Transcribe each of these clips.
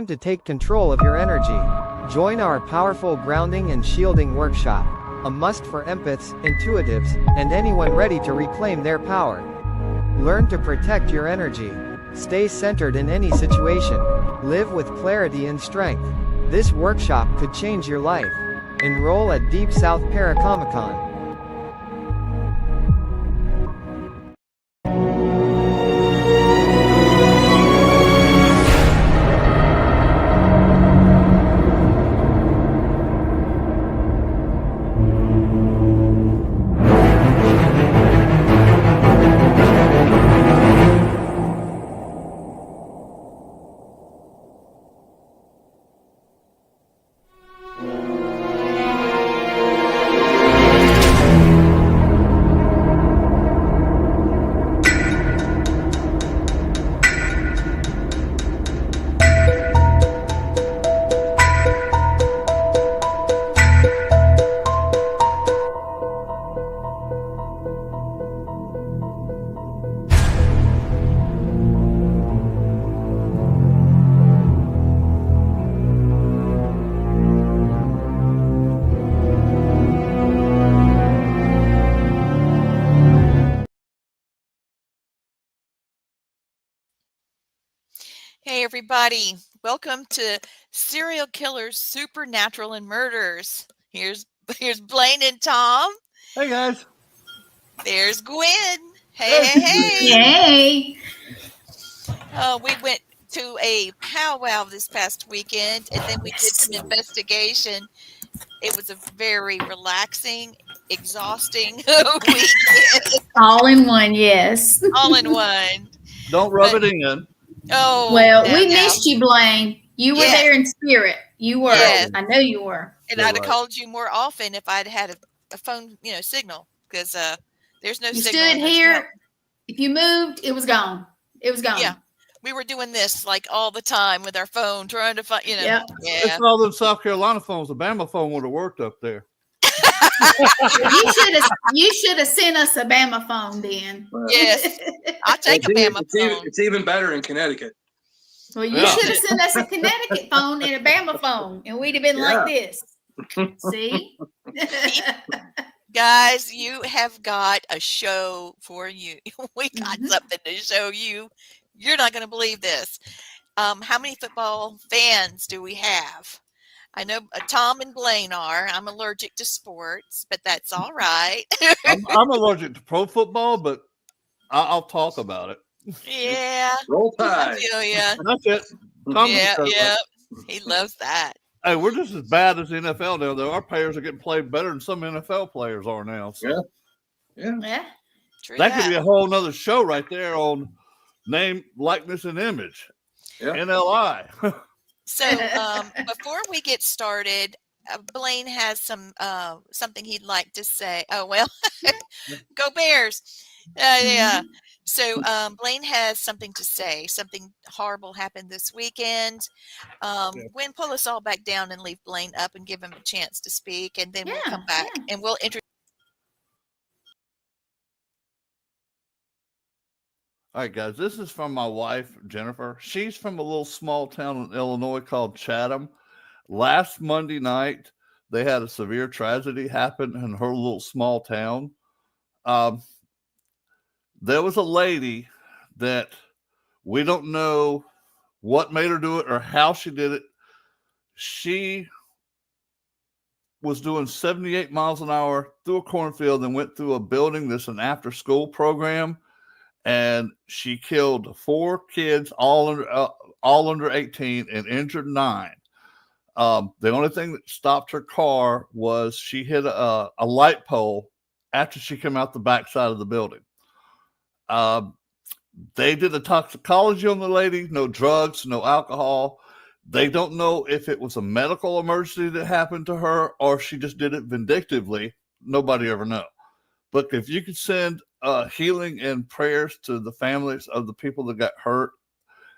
Time to take control of your energy. Join our powerful grounding and shielding workshop, a must for empaths, intuitives, and anyone ready to reclaim their power. Learn to protect your energy. Stay centered in any situation. Live with clarity and strength. This workshop could change your life. Enroll at Deep South Paracomicon. Hey everybody, welcome to Serial Killers, Supernatural, and Murders. Here's Blaine and Tom. Hey guys. There's Gwen. Hey. Yay! We went to a powwow this past weekend, and then we did some investigation. It was a very relaxing, exhausting weekend. All in one, yes. All in one. Don't rub it in. Oh, well, we missed you, Blaine. You were there in spirit. You were. Yes. I know you were. And I'd have called you more often if I'd had a phone, signal, because there's no signal. You stood here. If you moved, it was gone. It was gone. Yeah. We were doing this like all the time with our phone, trying to find, Yep. Yeah. It's all them South Carolina phones. The Bama phone would have worked up there. You should have sent us a Bama phone then. Yes. I'll take a Bama phone. It's even better in Connecticut. Well, you should have sent us a Connecticut phone and a Bama phone, and we'd have been like this. See? Guys, you have got a show for you. We got something to show you. You're not going to believe this. How many football fans do we have? I know Tom and Blaine are. I'm allergic to sports, but that's all right. I'm allergic to pro football, but I'll talk about it. Yeah. Roll Tide. I feel ya. That's it. Tom Yeah. He loves that. Hey, we're just as bad as the NFL now, though. Our players are getting played better than some NFL players are now. So. Yeah. True That could be a whole nother show right there on name, likeness, and image. Yeah. NLI. So before we get started, Blaine has something he'd like to say. Oh, well, go Bears. Yeah. So Blaine has something to say. Something horrible happened this weekend. Gwen, pull us all back down and leave Blaine up and give him a chance to speak, and then we'll come back and we'll introduce. All right, guys, this is from my wife, Jennifer. She's from a little small town in Illinois called Chatham. Last Monday night, they had a severe tragedy happen in her little small town. There was a lady that we don't know what made her do it or how she did it. She was doing 78 miles an hour through a cornfield and went through a building that's an after-school program, and she killed 4 kids, all under 18, and injured 9. The only thing that stopped her car was she hit a light pole after she came out the backside of the building. They did a toxicology on the lady, no drugs, no alcohol. They don't know if it was a medical emergency that happened to her or she just did it vindictively. Nobody ever know. But if you could send healing and prayers to the families of the people that got hurt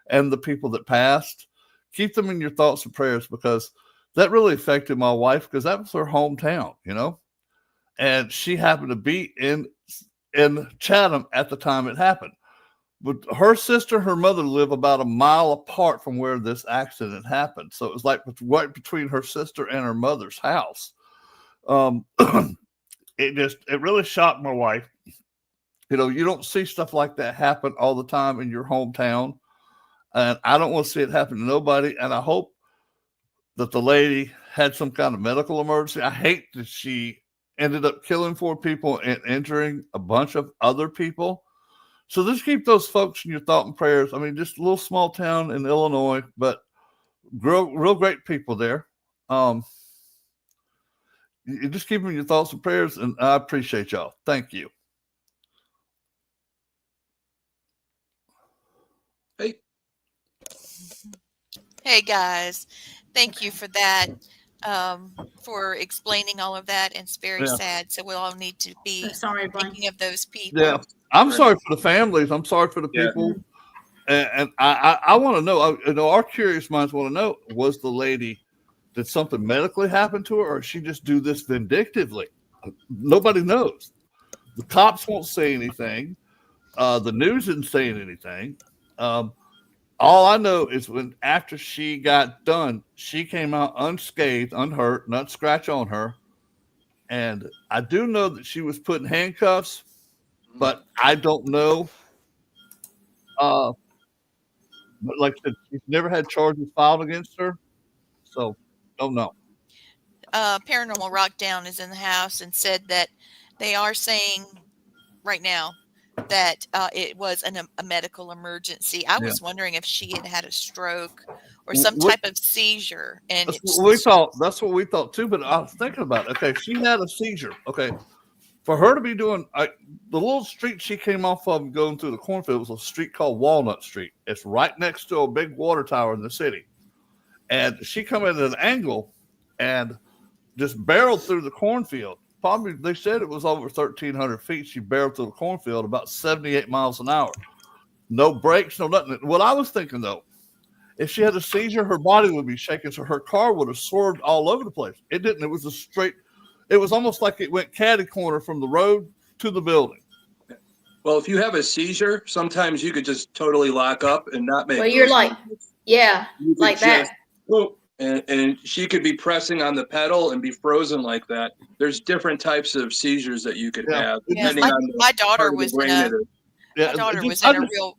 and the people that passed, keep them in your thoughts and prayers, because that really affected my wife, because that was her hometown, you know, and she happened to be in Chatham at the time it happened. But her sister and her mother live about a mile apart from where this accident happened. So it was like right between her sister and her mother's house. It really shocked my wife. You know, you don't see stuff like that happen all the time in your hometown. And I don't want to see it happen to nobody. And I hope that the lady had some kind of medical emergency. I hate that she ended up killing 4 people and injuring a bunch of other people. So just keep those folks in your thought and prayers. I mean, just a little small town in Illinois, but real great people there. You just keep them in your thoughts and prayers, and I appreciate y'all. Thank you. Hey guys, thank you for that, for explaining all of that. And it's very sad. So we'll all need to be thinking of those people. Yeah, I'm sorry for the families. I'm sorry for the people. And I want to know, our curious minds want to know, was the lady, did something medically happen to her, or she just do this vindictively? Nobody knows. The cops won't say anything. The news isn't saying anything. All I know is when after she got done, she came out unscathed, unhurt, not scratch on her. And I do know that she was put in handcuffs, but I don't know. But like I said, she's never had charges filed against her, so don't know. Paranormal Rockdown is in the house and said that they are saying right now that it was a medical emergency. I was wondering if she had a stroke or some type of seizure. And that's what we thought too. But I was thinking about it. Okay, she had a seizure. Okay, for her to be doing the little street she came off of going through the cornfield was a street called Walnut Street. It's right next to a big water tower in the city, and she come in at an angle and just barreled through the cornfield. Probably they said it was over 1,300 feet. She barreled through the cornfield about 78 miles an hour. No brakes, no nothing. What I was thinking though, if she had a seizure, her body would be shaking, so her car would have swerved all over the place. It didn't. It was it was almost like it went catty corner from the road to the building. Well, if you have a seizure, sometimes you could just totally lock up and not make. Well, you're like, like that. And she could be pressing on the pedal and be frozen like that. There's different types of seizures that you could have. Depending on my daughter was in a real.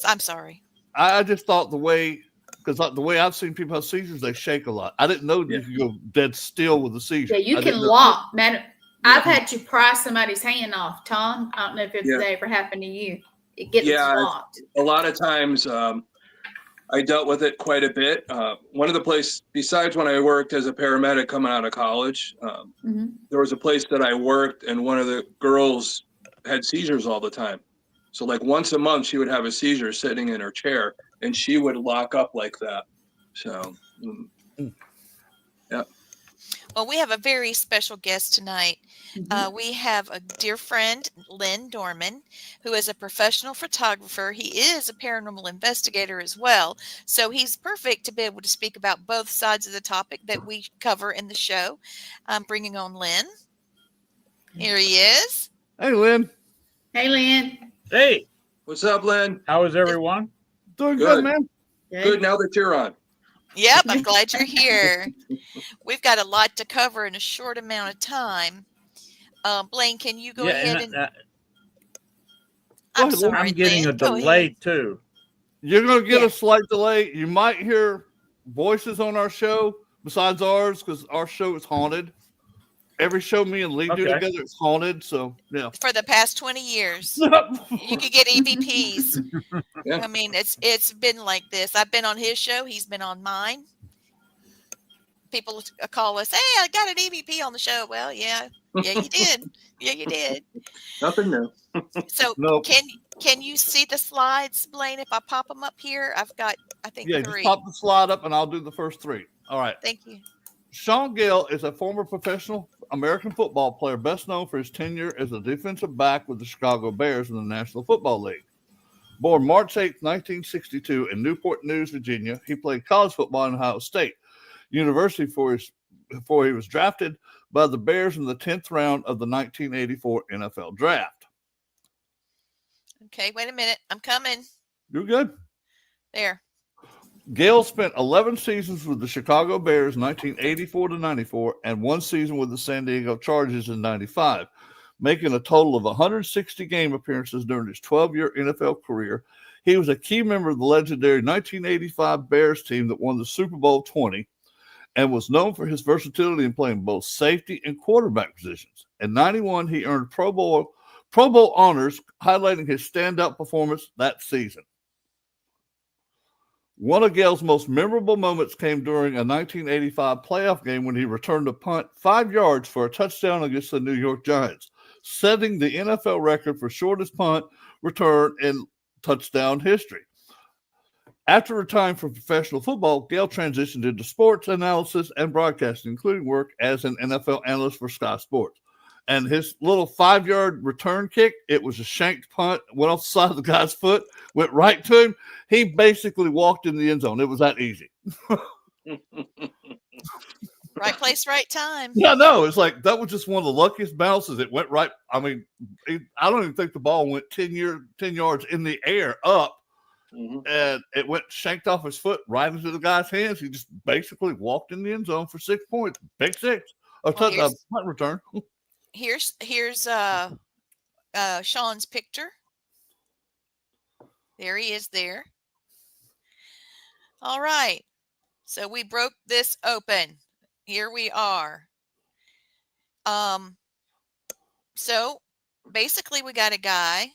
I'm sorry. I just thought the way I've seen people have seizures, they shake a lot. I didn't know you could go dead still with a seizure. Yeah, you can lock, man. I've had to pry somebody's hand off, Tom. I don't know if it's ever happened to you. It gets locked. A lot of times I dealt with it quite a bit. One of the places, besides when I worked as a paramedic coming out of college, there was a place that I worked, and one of the girls had seizures all the time. So like once a month, she would have a seizure sitting in her chair, and she would lock up like that. So, yeah. Well, we have a very special guest tonight. We have a dear friend, Lynn Dorman, who is a professional photographer. He is a paranormal investigator as well. So he's perfect to be able to speak about both sides of the topic that we cover in the show. I'm bringing on Lynn. Here he is. Hey, Lynn. Hey, Lynn. Hey. What's up, Lynn? How is everyone? Doing good, man. Good now that you're on. Yep, I'm glad you're here. We've got a lot to cover in a short amount of time. Blaine, can you go ahead and... I'm getting a delay too. You're going to get a slight delay. You might hear voices on our show besides ours because our show is haunted. Every show me and Lee do together is haunted. So, yeah. For the past 20 years, you could get EVPs. Yeah. I mean, it's been like this. I've been on his show. He's been on mine. People call us, hey, I got an EVP on the show. Well, yeah, you did. Yeah, you did. Nothing new. So can you see the slides, Blaine, if I pop them up here? I've got, I think, 3. Just pop the slide up and I'll do the first 3. All right. Thank you. Shaun Gayle is a former professional American football player, best known for his tenure as a defensive back with the Chicago Bears in the National Football League. Born March 8, 1962 in Newport News, Virginia, he played college football in Ohio State University before he was drafted by the Bears in the 10th round of the 1984 NFL Draft. Okay, wait a minute. I'm coming. You're good. There. Gayle spent 11 seasons with the Chicago Bears 1984 to 94 and 1 season with the San Diego Chargers in 95, making a total of 160 game appearances during his 12-year NFL career. He was a key member of the legendary 1985 Bears team that won the Super Bowl 20 and was known for his versatility in playing both safety and quarterback positions. In 91, he earned Pro Bowl honors, highlighting his standout performance that season. One of Gayle's most memorable moments came during a 1985 playoff game when he returned a punt 5 yards for a touchdown against the New York Giants, setting the NFL record for shortest punt return in touchdown history. After retiring from professional football, Gayle transitioned into sports analysis and broadcasting, including work as an NFL analyst for Sky Sports. And his little 5-yard return kick, it was a shanked punt, went off the side of the guy's foot, went right to him. He basically walked in the end zone. It was that easy. Right place, right time. Yeah, no, it's like that was just one of the luckiest bounces. It went right. I mean, I don't even think the ball went 10 yards in the air up, and it went shanked off his foot right into the guy's hands. He just basically walked in the end zone for 6 points. Big 6. Punt return. Here's Shaun's picture. There he is there. All right. So we broke this open. Here we are. So basically we got a guy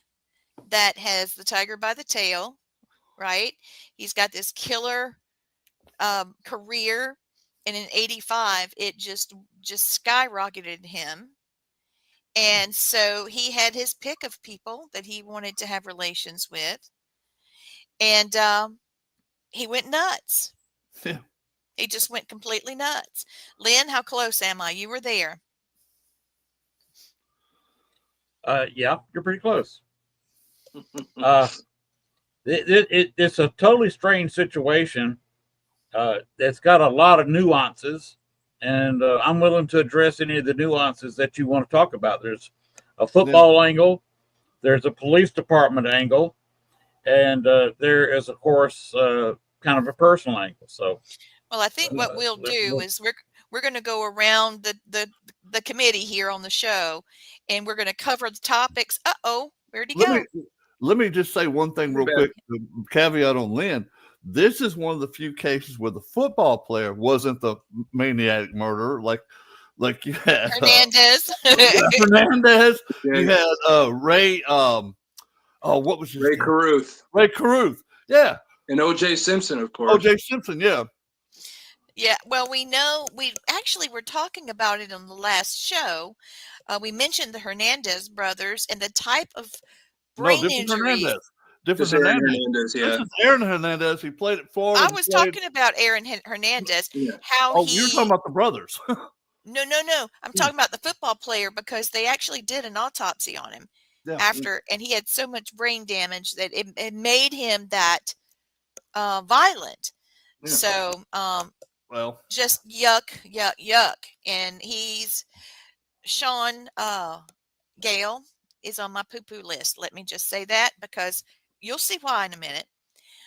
that has the tiger by the tail, right? He's got this killer career, and in 85 it just skyrocketed him. And so he had his pick of people that he wanted to have relations with. And he went nuts. Yeah. He just went completely nuts. Lynn, how close am I? You were there. Yeah, you're pretty close. It's a totally strange situation. It's got a lot of nuances. And I'm willing to address any of the nuances that you want to talk about. There's a football angle, there's a police department angle, and there is, of course, kind of a personal angle. So, well, I think what we'll do is we're going to go around the committee here on the show, and we're going to cover the topics. Where'd he go? Let me just say one thing real quick. The caveat on Lynn. This is one of the few cases where the football player wasn't the maniac murderer, like you had Hernandez. Hernandez. Yeah. You had Ray. What was his Ray name? Caruth. Ray Caruth. Yeah. And O.J. Simpson, of course. O.J. Simpson. Yeah. Yeah. Well, we know we actually were talking about it on the last show. We mentioned the Hernandez brothers and the type of brain injury. Different Hernandez, yeah. This is Aaron Hernandez. He played at Florida. I was talking about Aaron Hernandez. Yeah. You're talking about the brothers. No. I'm talking about the football player because they actually did an autopsy on him and he had so much brain damage that it made him that violent. Yeah. So, well, just yuck. And he's Shaun Gayle is on my poo-poo list. Let me just say that because you'll see why in a minute.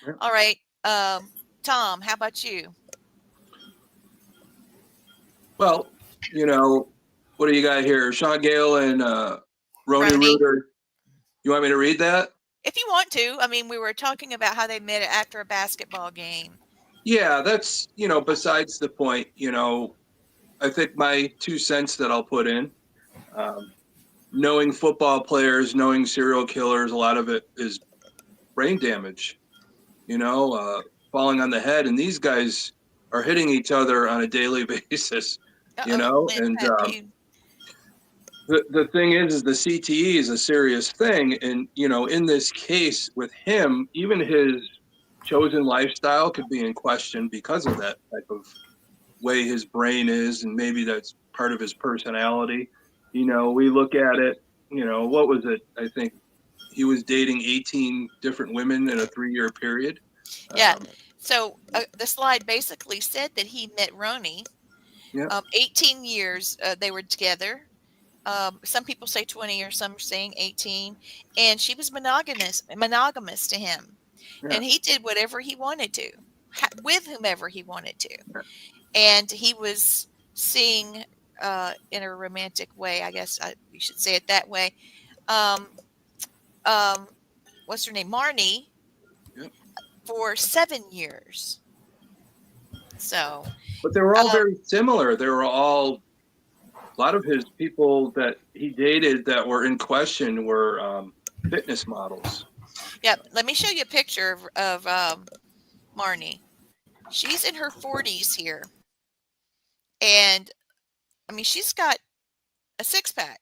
Yep. All right. Tom, how about you? Well, what do you got here? Shaun Gayle and Rhoni Reuter. You want me to read that? If you want to, I mean, we were talking about how they met after a basketball game. Yeah, that's, besides the point. I think my 2 cents that I'll put in, knowing football players, knowing serial killers, a lot of it is brain damage, falling on the head. And these guys are hitting each other on a daily basis, and the thing is the CTE is a serious thing. And, in this case with him, even his chosen lifestyle could be in question because of that type of way his brain is. And maybe that's part of his personality. We look at it, what was it? I think he was dating 18 different women in a 3-year period. Yeah. So the slide basically said that he met Rhoni. Yeah. 18 years they were together. Some people say 20, or some saying 18, and she was monogamous to him. Yeah. And he did whatever he wanted to with whomever he wanted to. Yeah. And he was seeing in a romantic way, I guess we should say it that way. What's her name? Marni. Yep. For 7 years. So, but they were all very similar. They were all, a lot of his people that he dated that were in question were fitness models. Yeah, let me show you a picture of Marni. She's in her 40s here. And, I mean, she's got a 6-pack.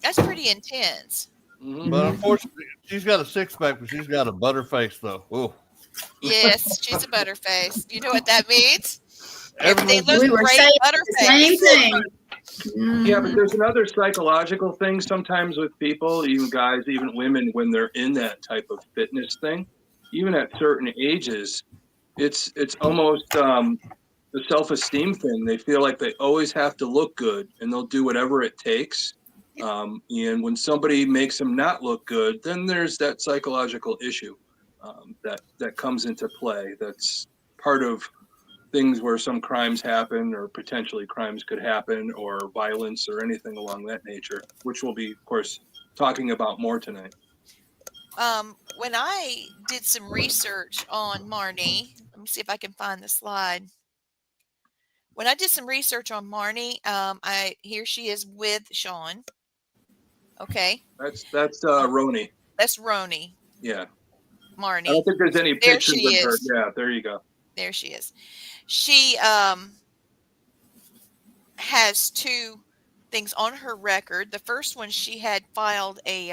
That's pretty intense. Mm-hmm. But unfortunately, she's got a 6-pack, but she's got a butterface, though. Ooh. Yes, she's a butterface. You know what that means? Everything looks great. Butterface. Same thing. Yeah, but there's another psychological thing sometimes with people, even guys, even women, when they're in that type of fitness thing, even at certain ages, it's almost the self-esteem thing. They feel like they always have to look good, and they'll do whatever it takes. And when somebody makes them not look good, then there's that psychological issue that comes into play. That's part of things where some crimes happen, or potentially crimes could happen, or violence, or anything along that nature, which we'll be, of course, talking about more tonight. When I did some research on Marni, let me see if I can find the slide. When I did some research on Marni, here she is with Shaun. Okay. That's Rhoni. That's Rhoni. Yeah. Marni. I don't think there's any pictures of her. Yeah, there you go. There she is. She has 2 things on her record. The first one, she had filed a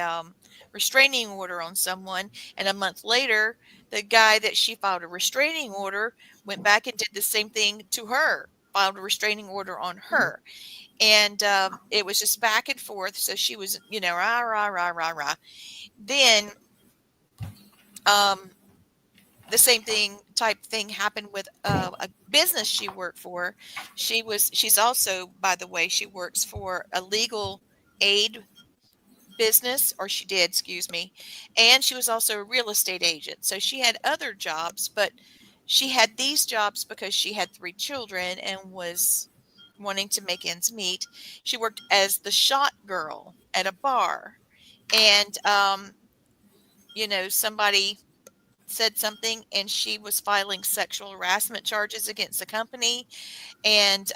restraining order on someone, and a month later, the guy that she filed a restraining order went back and did the same thing to her, filed a restraining order on her. And it was just back and forth. So she was, rah, rah, rah, rah, rah. Then the same type thing happened with a business she worked for. She's also, by the way, she works for a legal aid business, or she did, excuse me. And she was also a real estate agent. So she had other jobs, but she had these jobs because she had 3 children and was wanting to make ends meet. She worked as the shot girl at a bar. And, somebody said something, and she was filing sexual harassment charges against the company, and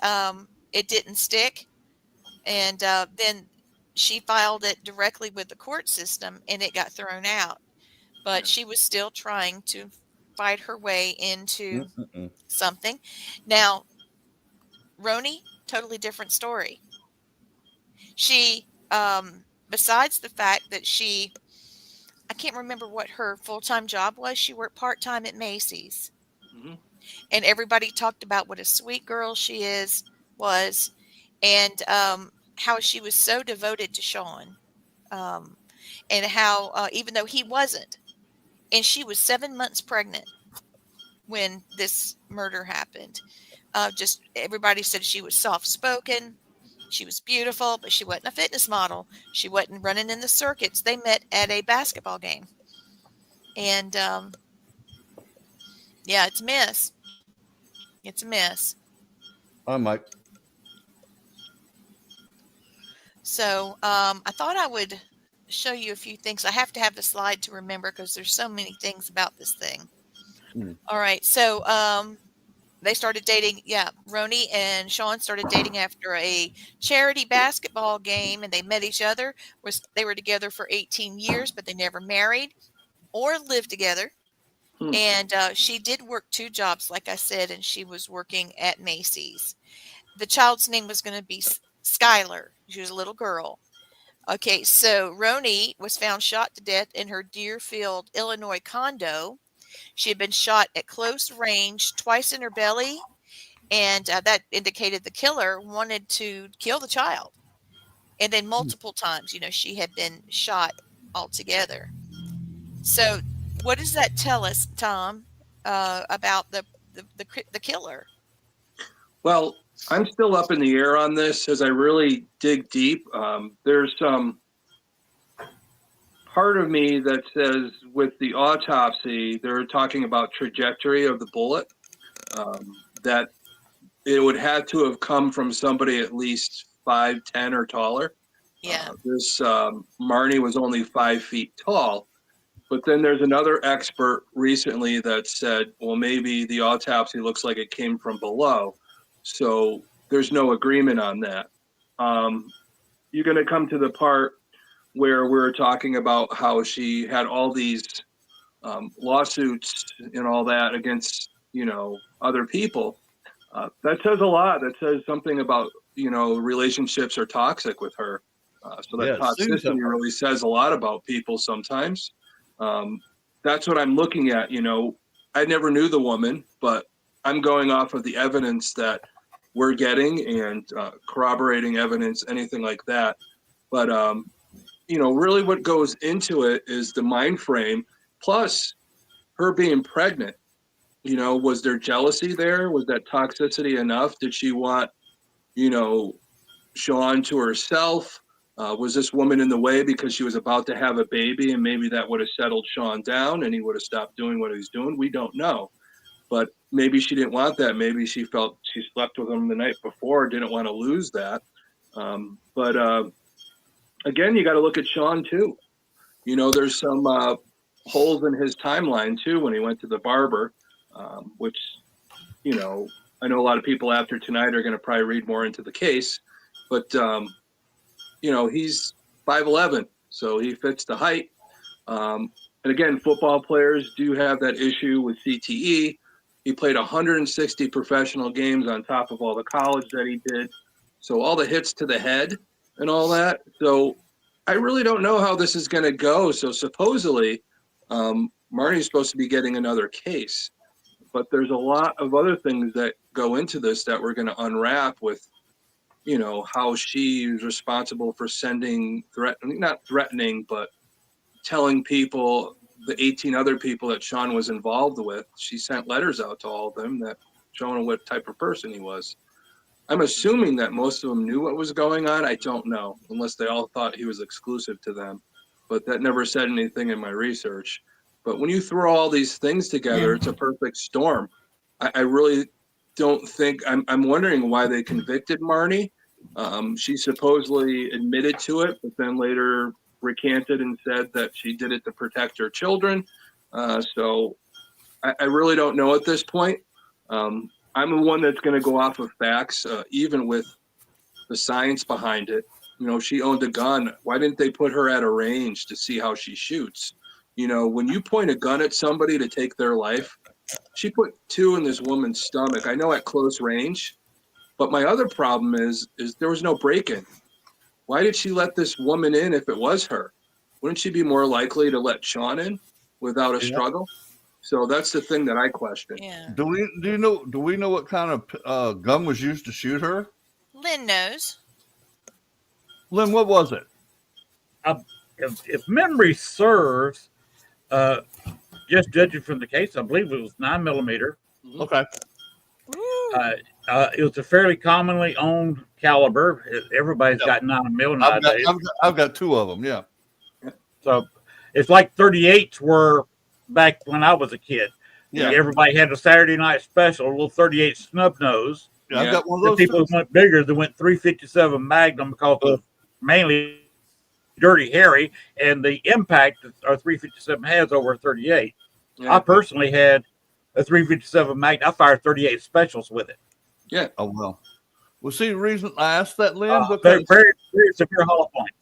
it didn't stick. And then she filed it directly with the court system, and it got thrown out. But she was still trying to fight her way into something. Now, Rhoni, totally different story. She, besides the fact that I can't remember what her full-time job was. She worked part-time at Macy's. Mm-hmm. And everybody talked about what a sweet girl she was, and how she was so devoted to Shaun, and how even though he wasn't, and she was 7 months pregnant when this murder happened. Just everybody said she was soft-spoken. She was beautiful, but she wasn't a fitness model. She wasn't running in the circuits. They met at a basketball game. And, yeah, it's a mess. It's a mess. Hi, Mike. So I thought I would show you a few things. I have to have the slide to remember because there's so many things about this thing. All right. So they started dating. Yeah. Rhoni and Shaun started dating after a charity basketball game, and they met each other. They were together for 18 years, but they never married or lived together. And she did work 2 jobs, like I said, and she was working at Macy's. The child's name was going to be Skylar. She was a little girl. Okay, so Rhoni was found shot to death in her Deerfield, Illinois condo. She had been shot at close range twice in her belly, and that indicated the killer wanted to kill the child. And then multiple times, she had been shot altogether. So, what does that tell us, Tom, about the killer? Well, I'm still up in the air on this as I really dig deep. There's some part of me that says with the autopsy, they're talking about trajectory of the bullet, that it would have to have come from somebody at least 5'10" or taller. Yeah. This Marni was only 5 feet tall. But then there's another expert recently that said, well, maybe the autopsy looks like it came from below. So there's no agreement on that. You're going to come to the part where we're talking about how she had all these lawsuits and all that against, other people. That says a lot. That says something about, relationships are toxic with her. So that toxicity really says a lot about people sometimes. That's what I'm looking at. I never knew the woman, but I'm going off of the evidence that we're getting and corroborating evidence, anything like that. But, really what goes into it is the mind frame, plus her being pregnant. Was there jealousy there? Was that toxicity enough? Did she want, Shaun to herself? Was this woman in the way because she was about to have a baby and maybe that would have settled Shaun down and he would have stopped doing what he's doing? We don't know. But maybe she didn't want that. Maybe she felt she slept with him the night before, didn't want to lose that. But again, you got to look at Shaun too. There's some holes in his timeline too when he went to the barber, which, I know a lot of people after tonight are going to probably read more into the case. But he's 5'11", so he fits the height. And again, football players do have that issue with CTE. He played 160 professional games on top of all the college that he did. So all the hits to the head and all that. So I really don't know how this is going to go. So supposedly, Marni's supposed to be getting another case. But there's a lot of other things that go into this that we're going to unwrap with, how she's responsible for not threatening, but telling people, the 18 other people that Shaun was involved with, she sent letters out to all of them that showing what type of person he was. I'm assuming that most of them knew what was going on. I don't know, unless they all thought he was exclusive to them. But that never said anything in my research. But when you throw all these things together, it's a perfect storm. I really don't think, I'm wondering why they convicted Marni. She supposedly admitted to it, but then later recanted and said that she did it to protect her children. So I really don't know at this point. I'm the one that's going to go off of facts, even with the science behind it. She owned a gun. Why didn't they put her at a range to see how she shoots? When you point a gun at somebody to take their life, she put 2 in this woman's stomach. I know at close range, but my other problem is there was no break-in. Why did she let this woman in if it was her? Wouldn't she be more likely to let Shaun in without a struggle? So that's the thing that I question. Yeah. Do we know what kind of gun was used to shoot her? Lynn knows. Lynn, what was it? If memory serves, just judging from the case, I believe it was 9mm. Okay. It was a fairly commonly owned caliber. Everybody's got 9mm nowadays. I've got 2 of them. Yeah. So it's like 38s were back when I was a kid. Yeah. Everybody had a Saturday night special, a little 38 snub nose. Yeah, I've got one of The those. people who went bigger, they went 357 Magnum because of mainly Dirty Harry, and the impact that our 357 has over a 38. Yeah. I personally had a 357 Magnum. I fired 38 specials with it. Yeah. Oh, well. Well, see, the reason I asked that, Lynn, Very, because very, very severe hollow points.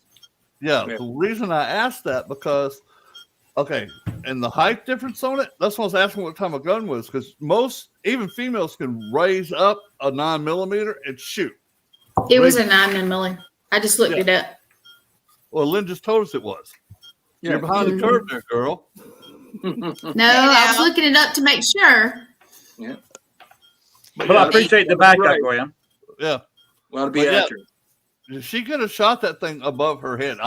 yeah, the reason I asked that because, okay, and the height difference on it, that's why I was asking what time a gun was, because most, even females, can raise up a 9mm and shoot. It was a 9mm. I just looked it up. Well, Lynn just told us it was. Yeah. You're behind the curve there, girl. No, I was looking it up to make sure. Yeah. But Well, I appreciate the backup, Graham. Yeah. Want to be accurate. She could have shot that thing above her head.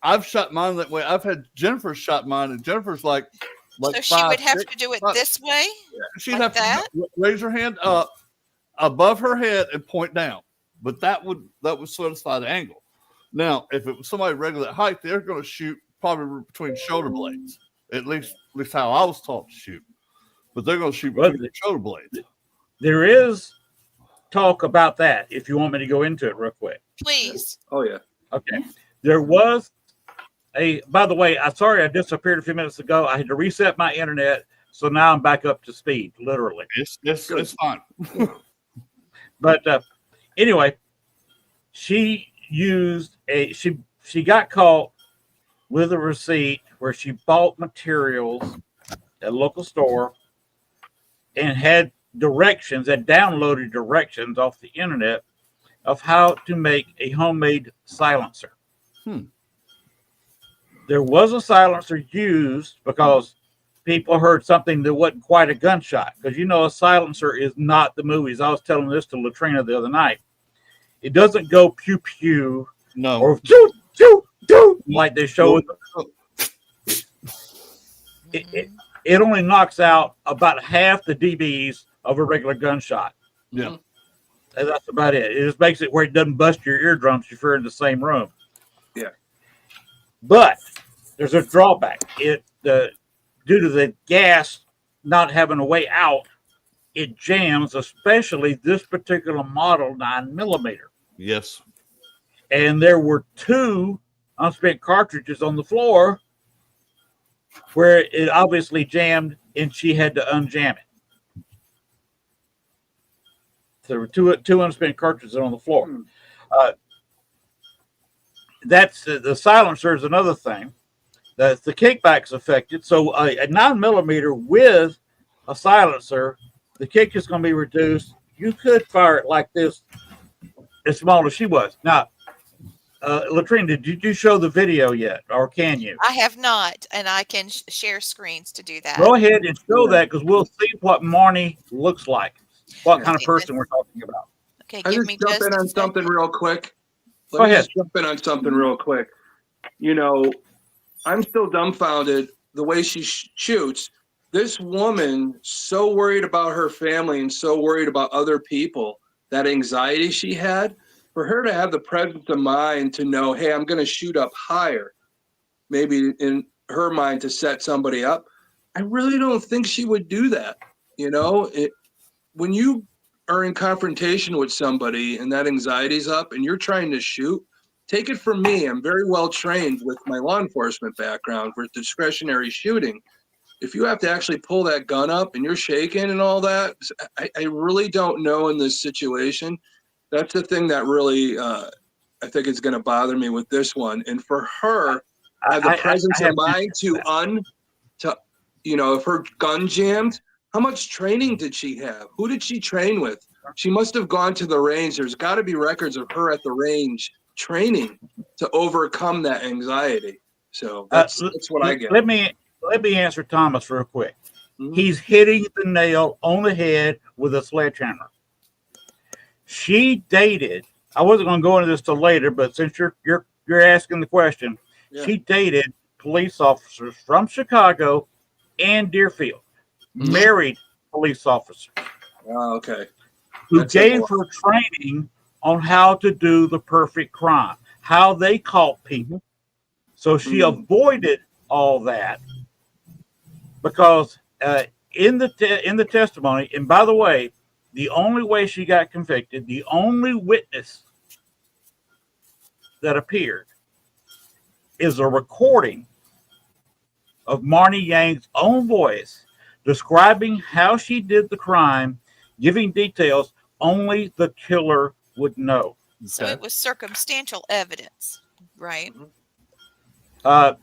I've shot mine that way. I've had Jennifer shot mine, and Jennifer's like so she would have to do it this way? Yeah. She'd like have to raise her hand up above her head and point down. But that would satisfy the angle. Now, if it was somebody regular height, they're going to shoot probably between shoulder blades. At least how I was taught to shoot. But they're going to shoot between the shoulder blades. There is talk about that. If you want me to go into it real quick, please. Oh yeah. Okay. There was by the way, I'm sorry I disappeared a few minutes ago. I had to reset my internet, so now I'm back up to speed, literally. It's fine. But anyway, she got caught with a receipt where she bought materials at a local store and had downloaded directions off the internet of how to make a homemade silencer. There was a silencer used because people heard something that wasn't quite a gunshot. Because a silencer is not the movies. I was telling this to Latrina the other night. It doesn't go pew pew, no, or choo choo choo like they show. It only knocks out about half the dBs of a regular gunshot. Yeah. And that's about it. It just makes it where it doesn't bust your eardrums if you're in the same room. Yeah. But there's a drawback. Due to the gas not having a way out, it jams, especially this particular model 9mm. Yes. And there were 2 unspent cartridges on the floor where it obviously jammed and she had to unjam it. So there were two unspent cartridges on the floor. That's the silencer is another thing. The kickback's affected. So a 9mm with a silencer, the kick is going to be reduced. You could fire it like this, as small as she was. Now, Latrina, did you show the video yet, or can you? I have not, and I can share screens to do that. Go ahead and show that, because we'll see what Marni looks like, what kind of person we're talking about. Okay, I'll give just me jump in on something real quick. Go ahead. Just jump in on something real quick. I'm still dumbfounded the way she shoots. This woman, so worried about her family and so worried about other people, that anxiety she had, for her to have the presence of mind to know, hey, I'm going to shoot up higher, maybe in her mind to set somebody up. I really don't think she would do that. When you are in confrontation with somebody and that anxiety's up and you're trying to shoot, take it from me. I'm very well trained with my law enforcement background for discretionary shooting. If you have to actually pull that gun up and you're shaking and all that, I really don't know in this situation. That's the thing that really, I think is going to bother me with this one. And for her, have the presence of mind if her gun jammed, how much training did she have? Who did she train with? She must have gone to the range. There's got to be records of her at the range training to overcome that anxiety. So that's what I get. Let me answer Thomas real quick. Mm-hmm. He's hitting the nail on the head with a sledgehammer. She dated. I wasn't going to go into this till later, but since you're asking the question, she dated police officers from Chicago and Deerfield, married police officers. Oh, okay. Who gave her training on how to do the perfect crime, how they caught people. So she avoided all that because in the testimony, and by the way, the only way she got convicted, the only witness that appeared is a recording of Marni Yang's own voice describing how she did the crime, giving details only the killer would know. So it was circumstantial evidence, right? That's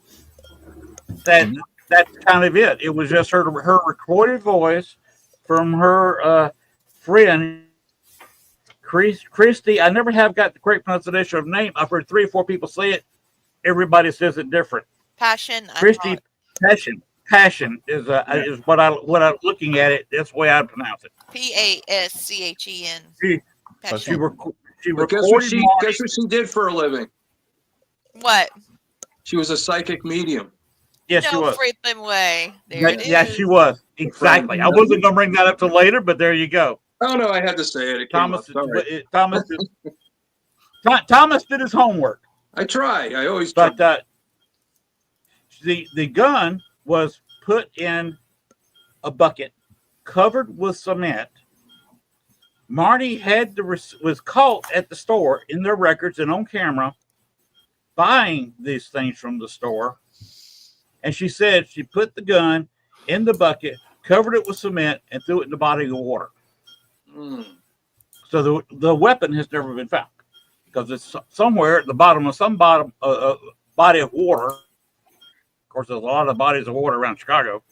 kind of it. It was just her recorded voice from her friend Christy. I never have got the correct pronunciation of her name. I've heard 3 or 4 people say it. Everybody says it different. Passion. Christy Passion is what I'm looking at it. That's the way I pronounce it. Paschen. She recorded. Guess what she did for a living? What? She was a psychic medium. Yes, she was. Freaking way. Yeah, she was. Exactly. I wasn't going to bring that up till later, but there you go. Oh no, I had to say it. Thomas did his homework. I try. I always try. But the gun was put in a bucket covered with cement. Marni was caught at the store in their records and on camera buying these things from the store. And she said she put the gun in the bucket, covered it with cement, and threw it in the body of the water. So the weapon has never been found because it's somewhere at the bottom of some body of water. Of course, there's a lot of bodies of water around Chicago.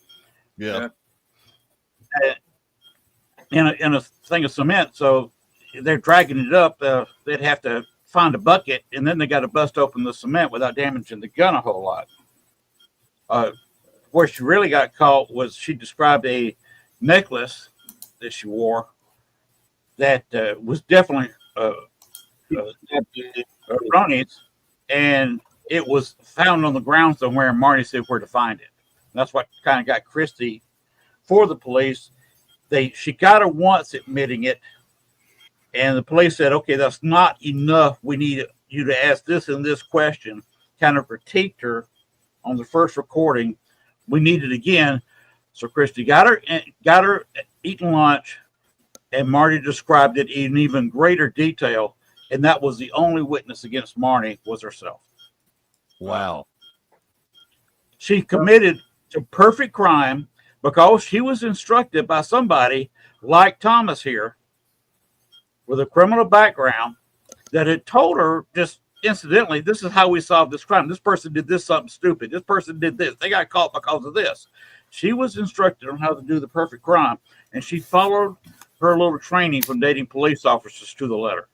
Yeah. In a thing of cement. So they're dragging it up. They'd have to find a bucket, and then they got to bust open the cement without damaging the gun a whole lot. Where she really got caught was she described a necklace that she wore that was definitely Rhoni's, and it was found on the ground somewhere, and Marni said where to find it. And that's what kind of got Christy for the police. She got her once admitting it, and the police said, okay, that's not enough. We need you to ask this and this question. Kind of critiqued her on the first recording. We need it again. So Christy got her eating lunch, and Marni described it in even greater detail. And that was the only witness against Marni was herself. Wow. She committed a perfect crime because she was instructed by somebody like Thomas here with a criminal background that had told her just incidentally, this is how we solved this crime. This person did this something stupid. This person did this. They got caught because of this. She was instructed on how to do the perfect crime, and she followed her little training from dating police officers to the letter.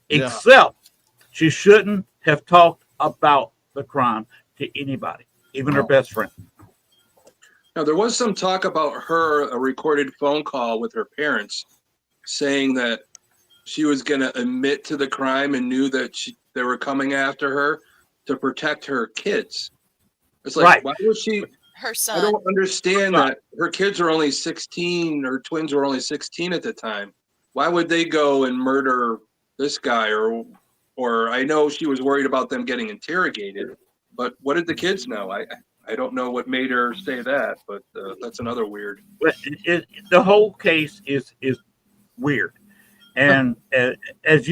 Yeah. Except she shouldn't have talked about the crime to anybody, even her best friend. Now, there was some talk about a recorded phone call with her parents saying that she was going to admit to the crime and knew that they were coming after her to protect her kids. It's like, right. Why was she? Her son. I don't understand that. Her kids are only 16. Her twins were only 16 at the time. Why would they go and murder this guy? Or I know she was worried about them getting interrogated, but what did the kids know? I don't know what made her say that, but that's another weird. The whole case is weird. And is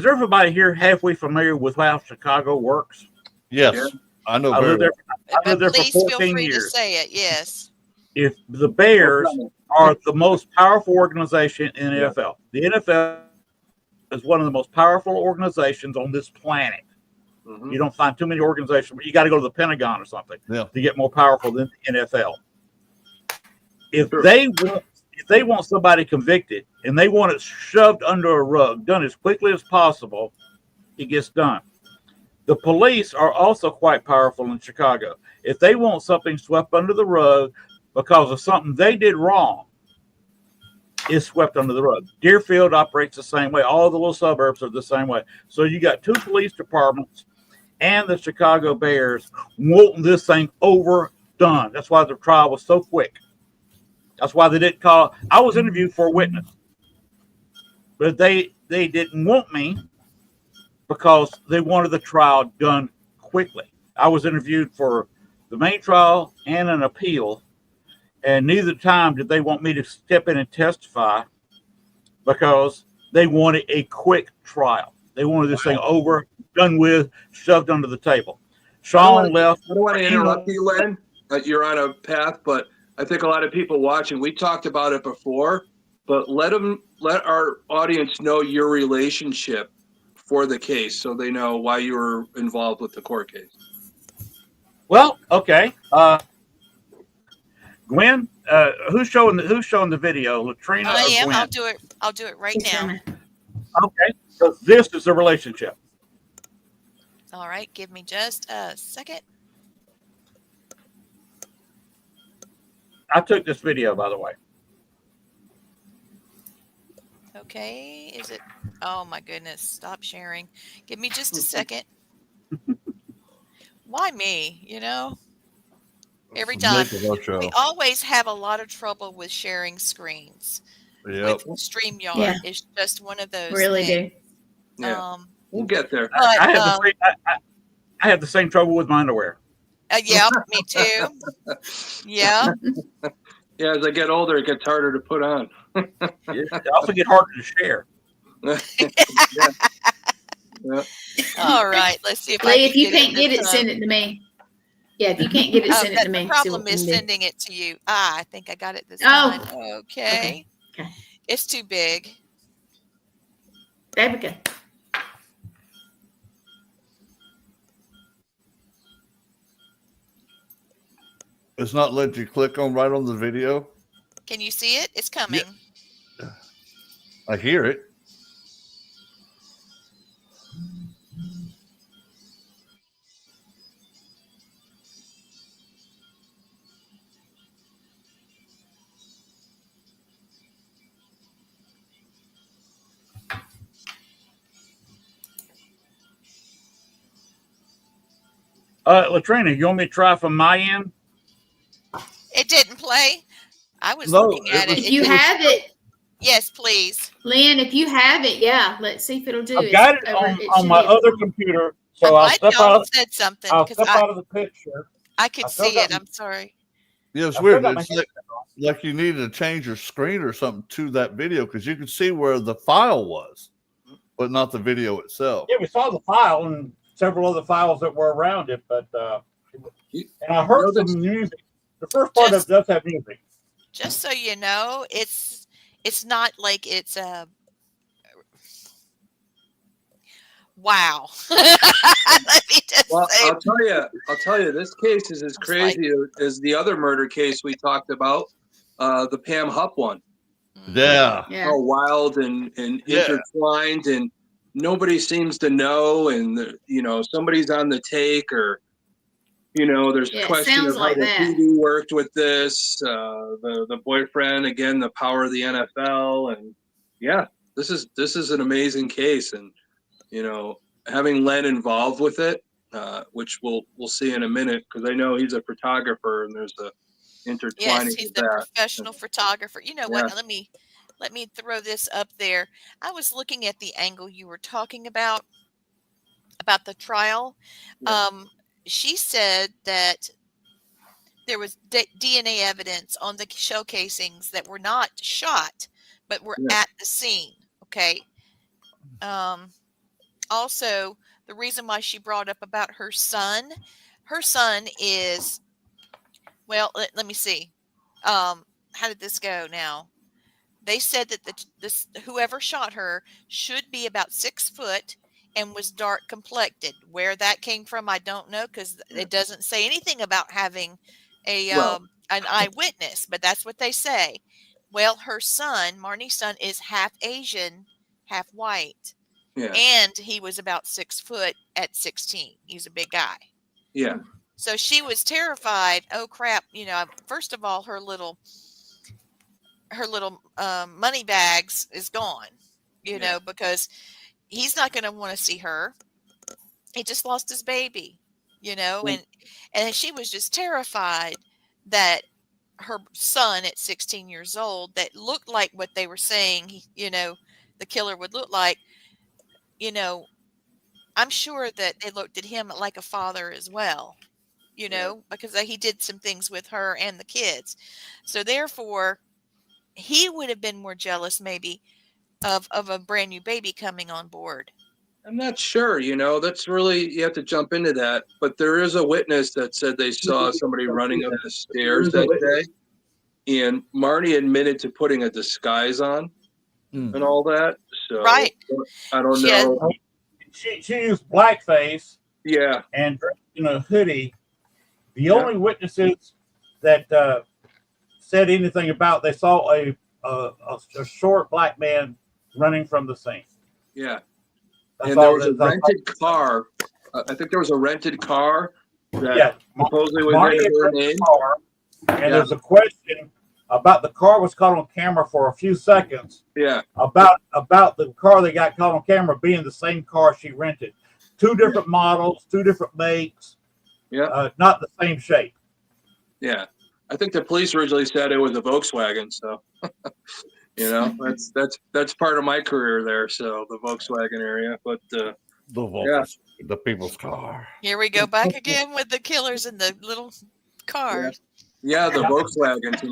everybody here halfway familiar with how Chicago works? Yes, yeah. I know. I lived there for 14 feel free years. to say it. Yes. If the Bears are the most powerful organization in the NFL, the NFL is one of the most powerful organizations on this planet. Mm-hmm. You don't find too many organizations, but you got to go to the Pentagon or something to get more powerful than the NFL. If they want somebody convicted and they want it shoved under a rug, done as quickly as possible, it gets done. The police are also quite powerful in Chicago. If they want something swept under the rug because of something they did wrong, it's swept under the rug. Deerfield operates the same way. All the little suburbs are the same way. So you got 2 police departments and the Chicago Bears wanting this thing overdone. That's why the trial was so quick. That's why they didn't call. I was interviewed for a witness, but they didn't want me because they wanted the trial done quickly. I was interviewed for the main trial and an appeal, and neither time did they want me to step in and testify because they wanted a quick trial. They wanted this thing over, done with, shoved under the table. Shaun left. I don't want to interrupt you, Len. You're on a path, but I think a lot of people watching, we talked about it before, but let our audience know your relationship for the case so they know why you were involved with the court case. Well, okay. Gwen, who's showing the video? Latrina I or am. Gwen? I'll do it right now. Okay. So this is the relationship. All right. Give me just a second. I took this video, by the way. Okay. Is it? Oh my goodness. Stop sharing. Give me just a second. Why me? Every time. We always have a lot of trouble with sharing screens. Yep. With StreamYard. Yeah. It's just one of those Really things. do. Yeah. We'll get there. But, I have the same trouble with my underwear. Yep, me too. Yeah. Yeah, as I get older, it gets harder to put on. It also get harder to share. Yeah. All right. Let's see if Lee, I if you can can't get it, send it to me. Yeah, if you can't get it, send it to me. The problem is sending it to you. I think I got it this time. Okay. Okay. It's too big. There we go. It's not letting you click right on the video. Can you see it? It's coming. Yeah. I hear it. Latrina, you want me to try from my end? It didn't play. I was looking at it. If you have it. Yes, please. Lynn, if you have it, yeah, let's see if it'll do. I've got it on my other computer, so I'll step out. Said something. I'll step out of the picture. I could see it. I'm sorry. Yeah, it's weird. It's like you needed to change your screen or something to that video because you could see where the file was, but not the video itself. Yeah, we saw the file and several other files that were around it, but and I heard some music. The first part of it does have music. Just so you know, it's not like it's a wow. Let me just say. I'll tell you, this case is as crazy as the other murder case we talked about, the Pam Hupp one. Yeah. How wild and intertwined, and nobody seems to know, and somebody's on the take, or there's question of how the PD worked with this, the boyfriend, again, the power of the NFL, and this is an amazing case, and having Len involved with it, which we'll see in a minute, because I know he's a photographer, and there's a intertwining. Yes, he's the professional photographer. You know what? Let me throw this up there. I was looking at the angle you were talking about the trial. She said that there was DNA evidence on the shell casings that were not shot, but were at the scene. Okay. Also, the reason why she brought up about her son is, well, let me see. How did this go now? They said that this whoever shot her should be about 6 foot and was dark complected. Where that came from, I don't know, because it doesn't say anything about having an eyewitness, but that's what they say. Well, her son, Marni's son, is half Asian, half white. Yeah. And he was about 6 foot at 16. He's a big guy. Yeah. So she was terrified. Oh crap! First of all, her little money bags is gone. Because he's not going to want to see her. He just lost his baby. And she was just terrified that her son at 16 years old, that looked like what they were saying, the killer would look like. I'm sure that they looked at him like a father as well, because he did some things with her and the kids. So therefore, he would have been more jealous maybe of a brand new baby coming on board. I'm not sure, that's really, you have to jump into that. But there is a witness that said they saw somebody running up the stairs that day. And Marni admitted to putting a disguise on and all that. So Right. I don't know. She used blackface. Yeah. And dressed in a hoodie. The only witnesses that said anything about they saw a short black man running from the scene. Yeah. That's and there was a rented car. I think there was a rented car that supposedly was in her name. Car, and there's a question about the car was caught on camera for a few seconds. Yeah. About the car that got caught on camera being the same car she rented. 2 different models, 2 different makes. Yeah. Not the same shape. Yeah. I think the police originally said it was a Volkswagen, so that's part of my career there. So the Volkswagen area, but the people's car. Here we go back again with the killers in the little cars. Yeah, the Volkswagens.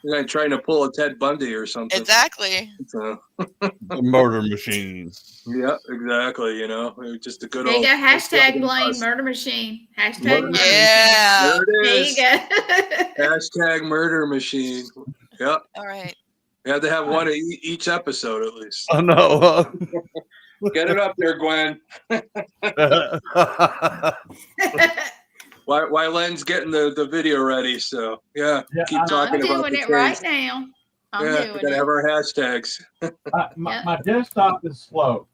You're like trying to pull a Ted Bundy or something. Exactly. So. The murder machine. Yeah, exactly. Just a good there old. You go. Hashtag blame murder machine. Hashtag murder machine. There it is. There you go. Hashtag murder machine. Yep. All right. You have to have one each episode at least. I know. Get it up there, Gwen. While Len's getting the video ready, so keep talking about I'm doing it right now. I'm doing we gotta have our hashtags. My desktop is slow,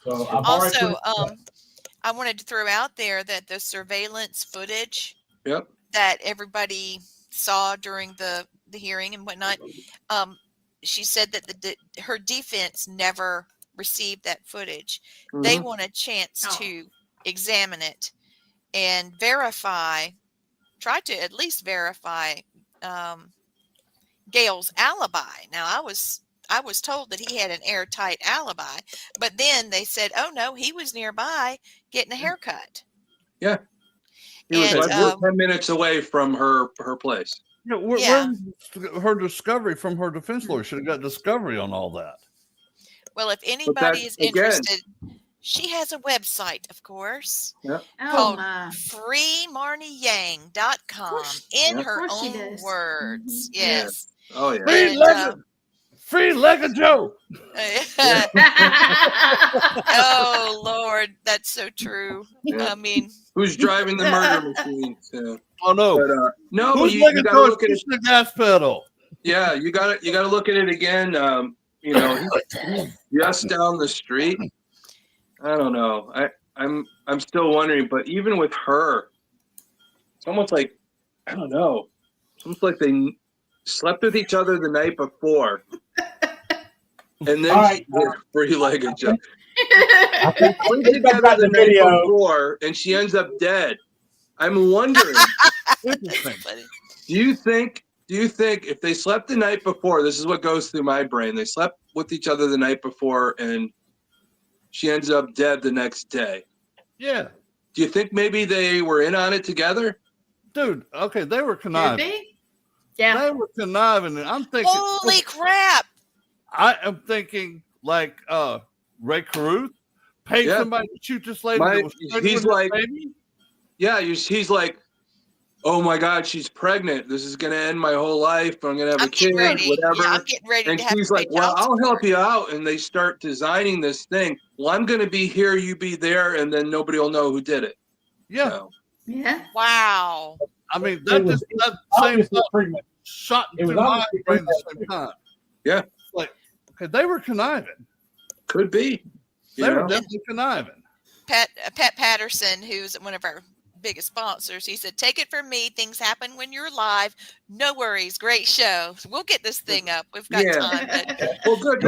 so I've also I wanted to throw out there that the surveillance footage that everybody saw during the hearing and whatnot. She said that her defense never received that footage. Mm-hmm. They want a chance to examine it and try to at least verify Gayle's alibi. Now, I was told that he had an airtight alibi, but then they said, oh no, he was nearby getting a haircut. Yeah. He was 10 minutes away from her place. Where's her discovery from her defense lawyer? Should have got discovery on all that. Well, if anybody is interested, she has a website, of course, called freemarniyang.com in her own words. Yes. Oh, yeah. Free Legend Joe. Oh, Lord. That's so true. Yeah. I mean, who's driving the murder machine? Oh, no. But, no, who's you got to look at the gas pedal. Yeah, you got to look at it again. Just down the street. I don't know. I'm still wondering, but even with her, it's almost like, I don't know. It's almost like they slept with each other the night before. And then free-legged Joe. Together the night before, and she ends up dead. I'm wondering. Do you think if they slept the night before, this is what goes through my brain. They slept with each other the night before, and she ends up dead the next day. Yeah. Do you think maybe they were in on it together? Dude, okay, they were conniving. Yeah. They were conniving. And I'm thinking, holy crap. I am thinking like Ray Caruth paid somebody to shoot this lady. He's like, he's like, oh my God, she's pregnant. This is going to end my whole life. I'm going to have a kid, whatever. Yeah, I'm getting ready and to have she's like, well, I'll help you out. And they start designing this thing. Well, I'm going to be here, you be there, and then nobody will know who did it. Yeah. So, yeah. Wow. I mean, that same thing shot into my brain at the same time. Yeah. Like, okay, they were conniving. Could be. They were definitely conniving. Pat Patterson, who's one of our biggest sponsors, he said, take it from me, things happen when you're live. No worries, great show. We'll get this thing up. We've got time. But well, good.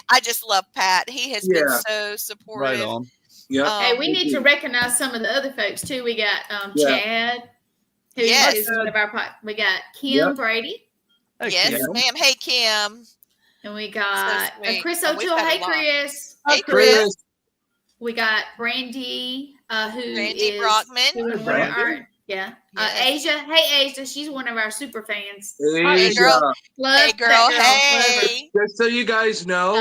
I just love Pat. He has been so supportive. Right on. Yeah. Hey, we need to recognize some of the other folks too. We got Chad, who is one of our we got Kim Brady. Hey, yes, Kim. Ma'am. Hey, Kim. And we got Chris O'Toole. Hey, Chris. Hey, Chris. We got Brandy, Randy Brockman. Asia. Hey, Asia. She's one of our super fans. Hey, girl. Love hey, girl. Hey. Just so you guys know,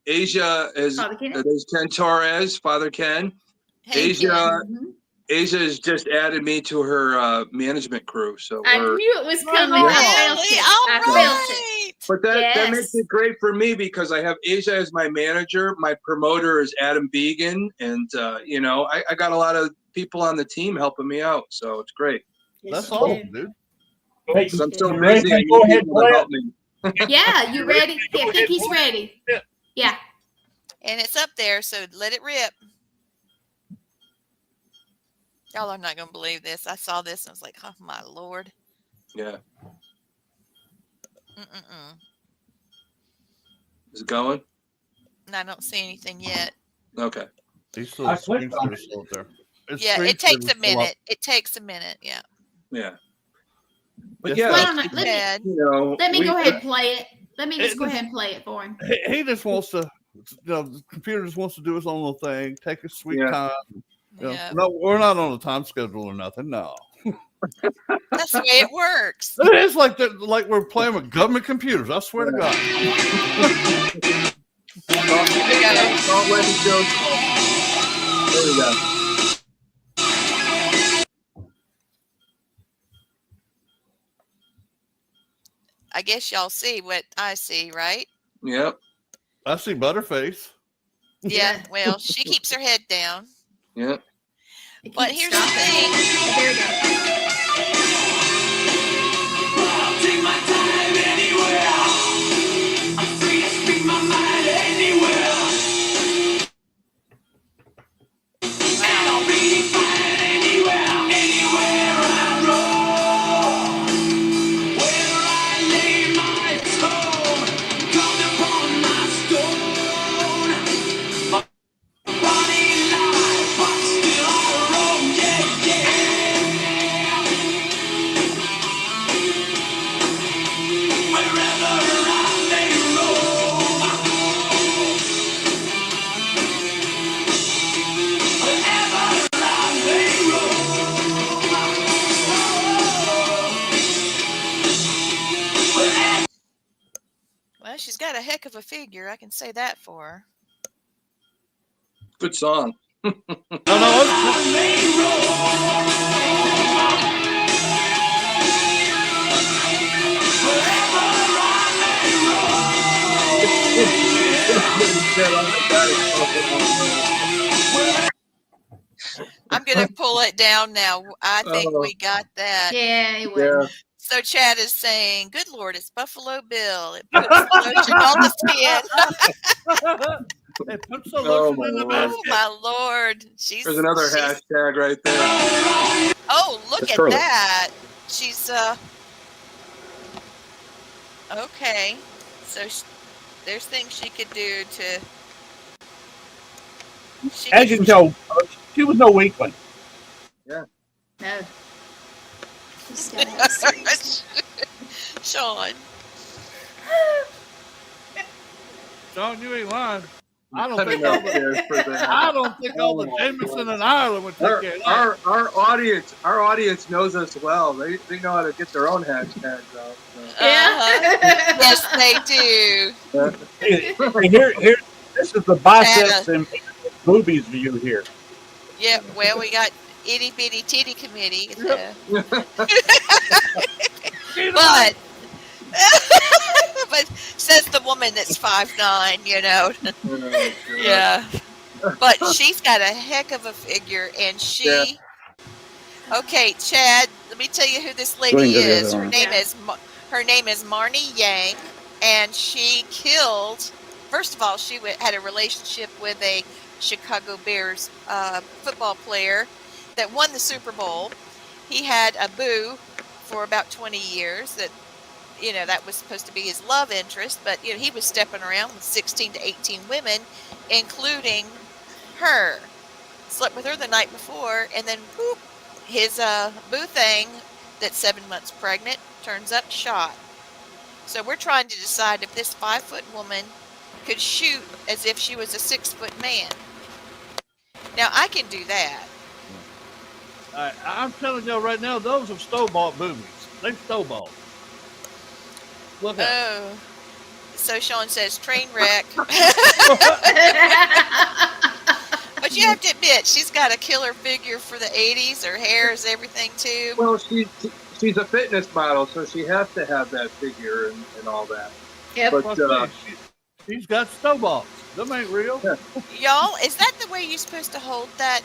Asia is there's Ken Torres, Father Ken. Hey, Asia Ken. Asia has just added me to her management crew. So I knew it was coming. Really? I felt it. But that makes it great for me because I have Asia as my manager. My promoter is Adam Began, and you know, I got a lot of people on the team helping me out, so it's great. That's awesome, dude. I'm so busy. I Go need ahead, people to help me. Yeah, you ready? I think he's ready. Yeah. And it's up there, so let it rip. Y'all are not going to believe this. I saw this and I was like, oh, my Lord. Yeah. Mm-mm-mm. Is it going? I don't see anything yet. Okay. These little screenshots are still there. Yeah, it takes a minute. It takes a minute. Yeah. Yeah. But yeah, let me go ahead and play it. Let me just go ahead and play it for him. He just wants to, the computer just wants to do his own little thing, take his sweet time. No, we're not on a time schedule or nothing. No. That's the way it works. It is like we're playing with government computers. I swear to God. Don't let it go. There we go. I guess y'all see what I see, right? Yep. I see Butterface. Yeah, well, she keeps her head down. Yep. But here's the thing. There we go. I'll take my time anywhere. I'm free to speak my mind anywhere. And I'll be fine anywhere, anywhere I roam. Where I lay my tone, come upon my stone. My body lies, but still I roam, yeah, yeah. Well, she's got a heck of a figure. I can say that for her. Good song. I'm going to pull it down now. I think we got that. Yeah, it will. So Chad is saying, good Lord, it's Buffalo Bill. It puts the lotion on the skin. It puts the lotion in the mouth. Oh, my Lord. There's another hashtag right there. Oh, look at that. She's, okay. So there's things she could do to... As you can tell, she was no weakling. Yeah. No. Shaun. Shaun, you ain't lying. I don't think all the Jameson in Ireland would take care of that. Our audience knows us well. They know how to get their own hashtags out. So. Yes, they do. Here, this is the biceps and boobies view here. Yeah, well, we got itty bitty titty committee. But says the woman that's 5'9", you know. Yeah. But she's got a heck of a figure, and she. Okay, Chad. Let me tell you who this lady is. Her name is Marni Yang, and she killed. First of all, she had a relationship with a Chicago Bears football player that won the Super Bowl. He had a boo for about 20 years that, you know, that was supposed to be his love interest, but, you know, he was stepping around with 16 to 18 women, including her. Slept with her the night before, and then whoop, his boo thing that's 7 months pregnant turns up shot. So we're trying to decide if this 5-foot woman could shoot as if she was a 6-foot man. Now, I can do that. I'm telling you right now, those are store-bought boobies. They store-bought. Look at Oh. So Shaun says train wreck. But you have to admit, she's got a killer figure for the 80s. Her hair is everything too. Well, she's a fitness model, so she has to have that figure and all that. Yep. But she's got snowballs. Them ain't real. Y'all, is that the way you're supposed to hold that?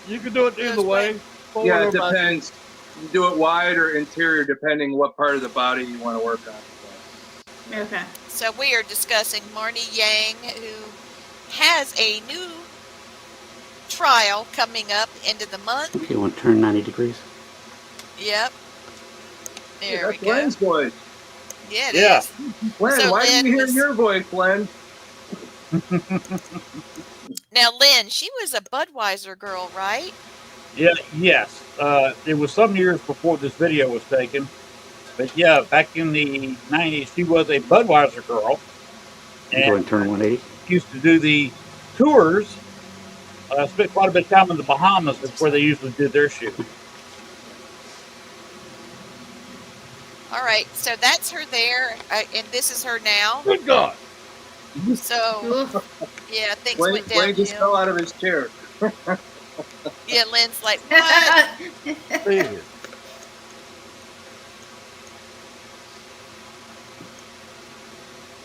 You can do it either way. Yeah, it depends. You do it wide or interior, depending what part of the body you want to work on. So. Okay. So we are discussing Marni Yang, who has a new trial coming up end of the month. Okay, want to turn 90 degrees? Yep. There we That's go. Len's voice. Yeah, it Yeah. is. Len, So why Len do you hear was- your voice, Len? Now, Lynn, she was a Budweiser girl, right? Yeah, yes. It was some years before this video was taken. But yeah, back in the 90s, she was a Budweiser girl. Go ahead and turn 180. Used to do the tours. Spent quite a bit of time in the Bahamas. That's where they usually did their shoot. All right, so that's her there, and this is her now. Good God. So, yeah, things Len went just downhill. fell out of his chair. Yeah, Lynn's like, what?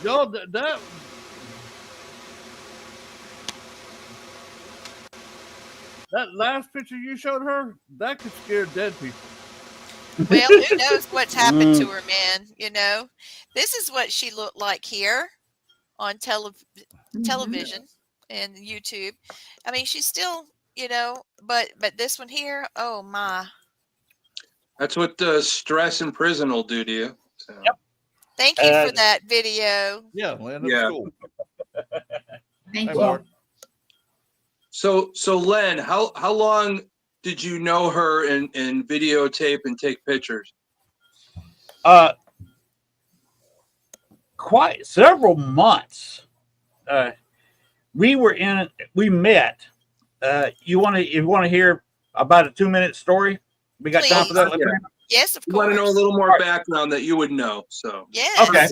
Yo, that last picture you showed her, that could scare dead people. Well, who knows what's happened to her, man? You know, this is what she looked like here on television and YouTube. I mean, she's still, you know, but this one here, oh my. That's what stress in prison will do to you. So. Yep. Thank you for that video. Yeah, Len, Yeah. cool. Thank Hey, you. Mark. So Len, how long did you know her and videotape and take pictures? Quite several months. We met. You want to hear about a 2-minute story? We got time for that? Yeah. Yes, of I course. want to know a little more background that you would know. So Yes. Okay.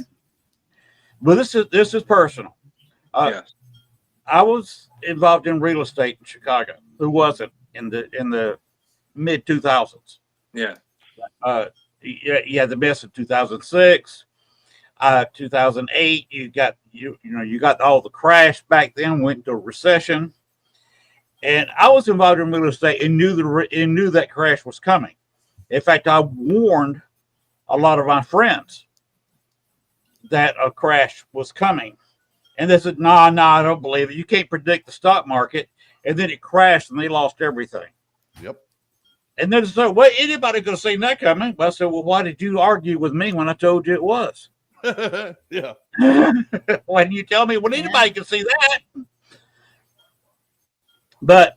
Well, this is personal. yes. I was involved in real estate in Chicago. Who wasn't in the mid 2000s? Yeah. You had the mess in 2006, 2008. You got all the crash back then. Went into a recession, and I was involved in real estate and knew that crash was coming. In fact, I warned a lot of my friends that a crash was coming. And they said, no, I don't believe it. You can't predict the stock market. And then it crashed and they lost everything. Yep. And then so, well, anybody could have seen that coming. Well, I said, well, why did you argue with me when I told you it was? Yeah. When you tell me, well, anybody can see that. But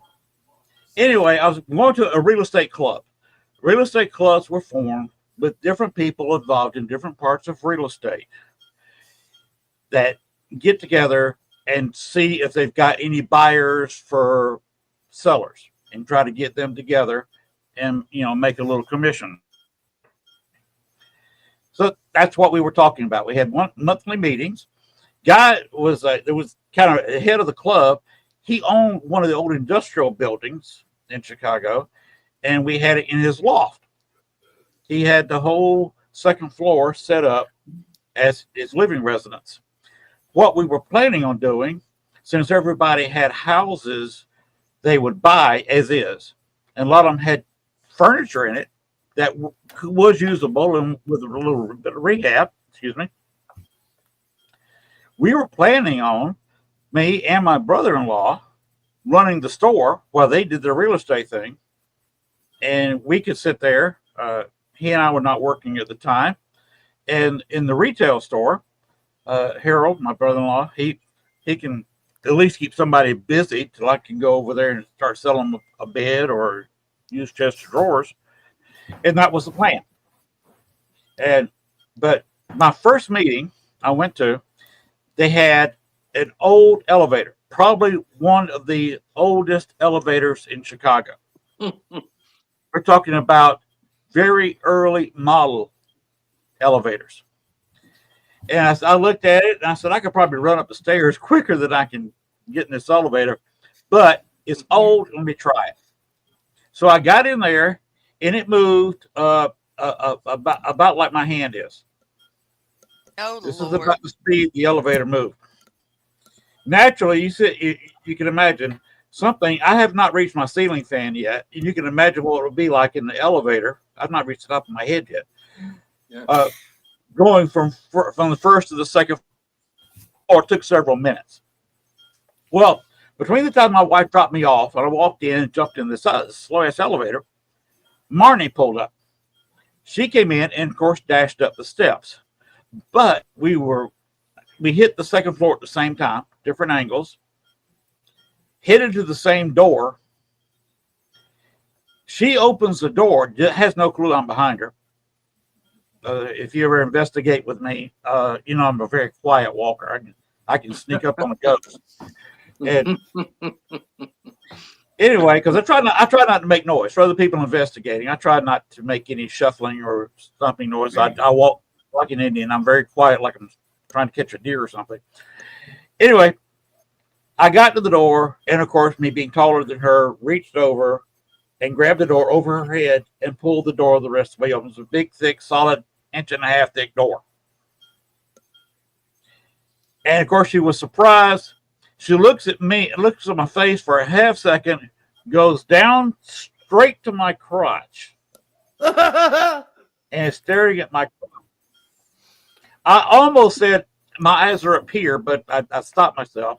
anyway, I was going to a real estate club. Real estate clubs were formed with different people involved in different parts of real estate that get together and see if they've got any buyers for sellers and try to get them together and, make a little commission. So that's what we were talking about. We had monthly meetings. Guy was kind of the head of the club. He owned one of the old industrial buildings in Chicago, and we had it in his loft. He had the whole second floor set up as his living residence. What we were planning on doing, since everybody had houses they would buy as is, and a lot of them had furniture in it that was usable and with a little bit of rehab, we were planning on me and my brother-in-law running the store while they did the real estate thing. And we could sit there. He and I were not working at the time. And in the retail store, Harold, my brother-in-law, he can at least keep somebody busy till I can go over there and start selling a bed or use chest of drawers. And that was the plan. But my first meeting I went to, they had an old elevator, probably one of the oldest elevators in Chicago. We're talking about very early model elevators. And I looked at it and I said, I could probably run up the stairs quicker than I can get in this elevator, but it's old. Let me try it. So I got in there and it moved about like my hand is. Oh, this Lord. is about the speed the elevator moved. Naturally, you can imagine something. I have not reached my ceiling fan yet, and you can imagine what it would be like in the elevator. I've not reached the top of my head yet. Yeah. Going from the first to the second floor took several minutes. Well, between the time my wife dropped me off and I walked in and jumped in this slow-ass elevator, Marni pulled up. She came in and, of course, dashed up the steps. But we hit the second floor at the same time, different angles, hit into the same door. She opens the door, has no clue I'm behind her. If you ever investigate with me, you know I'm a very quiet walker. I can sneak up on a ghost. And anyway, because I try not to make noise for other people investigating. I try not to make any shuffling or stomping noise. I walk like an Indian. I'm very quiet, like I'm trying to catch a deer or something. Anyway, I got to the door, and of course, me being taller than her, reached over and grabbed the door over her head and pulled the door the rest of the way open. It was a big, thick, solid 1.5 inch thick door. And of course, she was surprised. She looks at me, looks at my face for a half second, goes down straight to my crotch, and is staring at my crotch. I almost said my eyes are up here, but I stopped myself.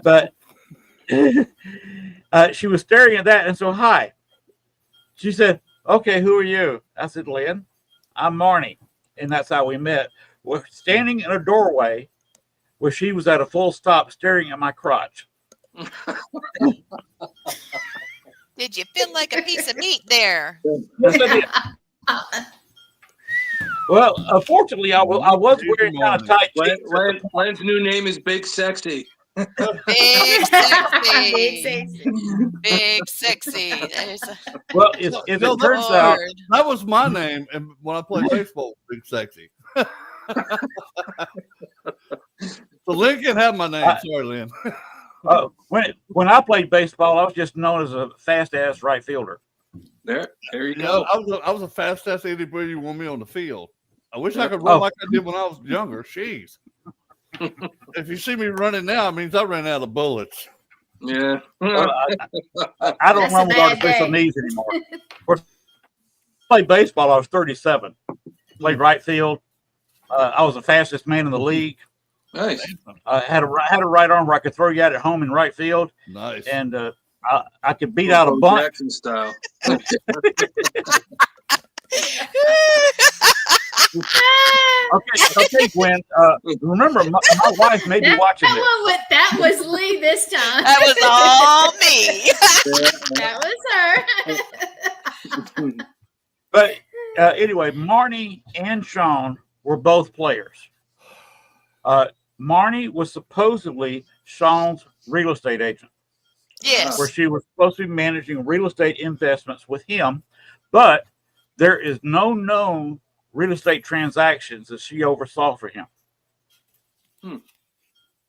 But she was staring at that, and so hi. She said, "Okay, who are you?" I said, "Lynn, I'm Marni," and that's how we met. We're standing in a doorway where she was at a full stop, staring at my crotch. Did you feel like a piece of meat there? Yes, I did. Well, unfortunately, I was wearing kind of tight jeans. Lynn's new name is Big Sexy. Big sexy. Big sexy. Well, it turns out that was my name, and when I played baseball, Big Sexy. So Lynn can have my name. Sorry, Lynn. When I played baseball, I was just known as a fast ass right fielder. There you go. I was a fast ass anybody you want me on the field. I wish I could run like I did when I was younger. Jeez. If you see me running now, it means I ran out of bullets. Yeah. I don't run with artificial knees anymore. Of course, I played baseball. I was 37. Played right field. I was the fastest man in the league. Nice. Had a right arm where I could throw you out at home in right field. Nice. And I could beat out a bunt. Jackson style. Okay, Gwen. Remember, my wife may be watching this. That was Lee this time. That was all me. That was her. But anyway, Marni and Shaun were both players. Marni was supposedly Shaun's real estate agent. Yes. Where she was supposed to be managing real estate investments with him, but there is no known real estate transactions that she oversaw for him.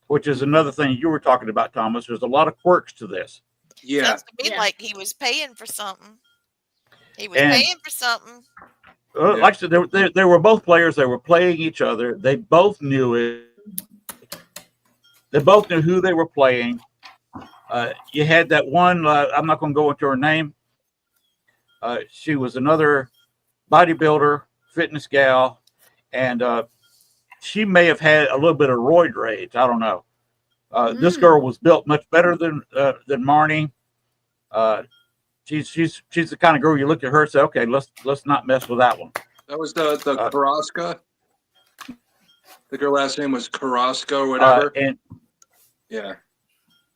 Which is another thing you were talking about, Thomas. There's a lot of quirks to this. Yeah. Sounds to me like he was paying for something. Paying for something. Like I said, they were both players. They were playing each other. They both knew it. They both knew who they were playing. You had that one, I'm not going to go into her name. She was another bodybuilder, fitness gal, and she may have had a little bit of roid rage. I don't know. This girl was built much better than Marni. She's the kind of girl you look at her and say, okay, let's not mess with that one. That was the Carrasco. I think her last name was Carrasco or whatever. Yeah.